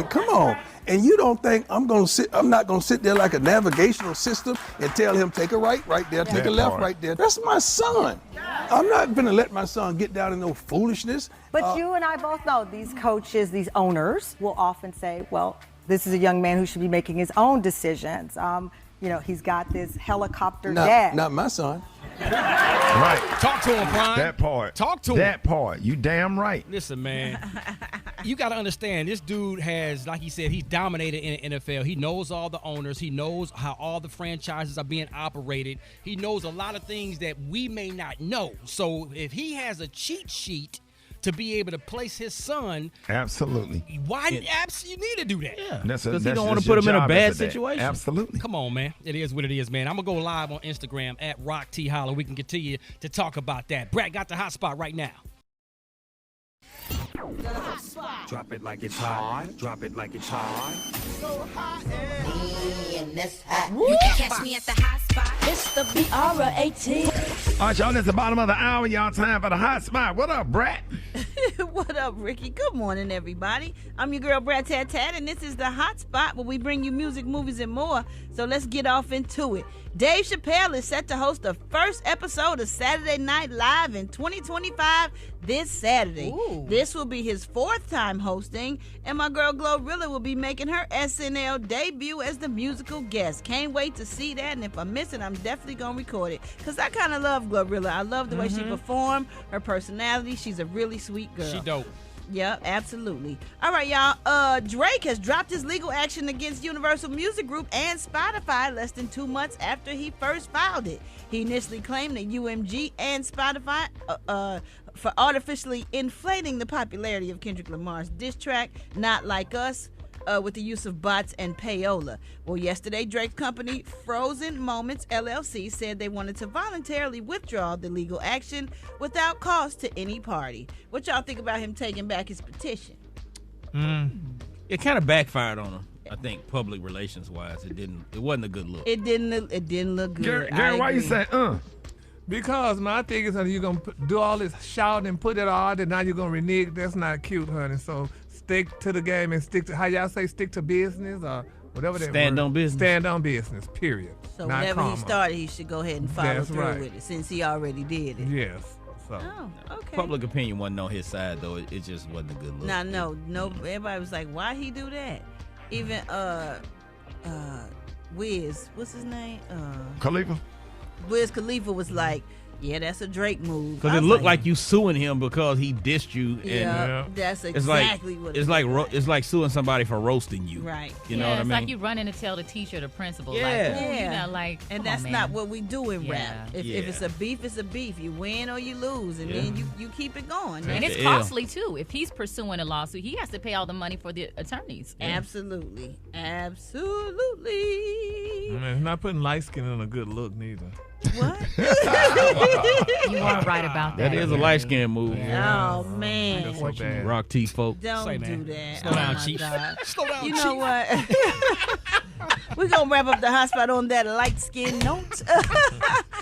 come on. And you don't think I'm not gonna sit there like a navigational system and tell him take a right there, take a left right there. That's my son. I'm not gonna let my son get down in no foolishness. But you and I both know these coaches, these owners will often say, well, this is a young man who should be making his own decisions. He's got this helicopter dad. Not my son. Right. Talk to him, Prime. That part. Talk to him. That part. You damn right. Listen, man. You got to understand, this dude has, like he said, he's dominated in the NFL. He knows all the owners. He knows how all the franchises are being operated. He knows a lot of things that we may not know. So if he has a cheat sheet to be able to place his son, absolutely. Why you need to do that? Yeah, because he don't want to put him in a bad situation. Absolutely. Come on, man. It is what it is, man. I'm going to go live on Instagram at Rock T Holla. We can continue to talk about that. Brat got the hot spot right now. Drop it like it's hot. Drop it like it's hot. So hot and that's hot. You can catch me at the hot spot. It's the BRAT. All right, y'all, it's the bottom of the hour. Y'all time for the hot spot. What up, Brat? What up, Ricky? Good morning, everybody. I'm your girl, Brat Tat Tat, and this is the hot spot where we bring you music, movies, and more. So let's get off into it. Dave Chappelle is set to host the first episode of Saturday Night Live in 2025 this Saturday. Ooh. This will be his fourth time hosting, and my girl Glorilla will be making her SNL debut as the musical guest. Can't wait to see that, and if I miss it, I'm definitely going to record it, because I kind of love Glorilla. I love the way she performed, her personality. She's a really sweet girl. She dope. Yep, absolutely. All right, y'all. Drake has dropped his legal action against Universal Music Group and Spotify less than 2 months after he first filed it. He initially claimed that UMG and Spotify for artificially inflating the popularity of Kendrick Lamar's diss track, Not Like Us, with the use of bots and payola. Well, yesterday, Drake's company, Frozen Moments LLC, said they wanted to voluntarily withdraw the legal action without cost to any party. What y'all think about him taking back his petition? It kind of backfired on him. I think public relations wise, it wasn't a good look. It didn't look good. Gary, why you say Because my thing is that you're going to do all this shouting and put it all out, and now you're going to renege. That's not cute, honey. So stick to the game and stick to, how y'all say, stick to business or whatever that Stand on business. Stand on business, period. So not whenever karma. he started, he should go ahead and follow That's through right. with it, since he already did it. Yes. So. Oh, okay. Public opinion wasn't on his side, though. It just wasn't a good look. No. Everybody was like, why he do that? Even Wiz, what's his name? Khalifa. Wiz Khalifa was like, yeah, that's a Drake move. Because it looked like you suing him because he dissed you. Yeah, that's exactly what it's like. It's like suing somebody for roasting you. Right. You know what I mean? It's like you running to tell the teacher, the principal. Yeah. Like, ooh, you know, like, and come that's on, not man. what we do in Yeah. rap. If it's a beef, it's a beef. You win or you lose, and then you keep it going. And it's costly too. If he's pursuing a lawsuit, he has to pay all the money for the attorneys. Absolutely. It's not putting light skin on a good look, neither. What? You are right about that. That is a light skin move. Oh man. That's so bad. Rock T folk. Don't do that. Slow down, my Chief. God. Slow down, You Chief. know what? We're going to wrap up the hot spot on that light skin note.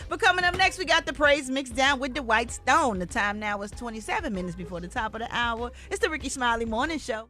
But coming up next, we got the praise mixed down with the White Stone. The time now is 27 minutes before the top of the hour. It's the Rickey Smiley Morning Show.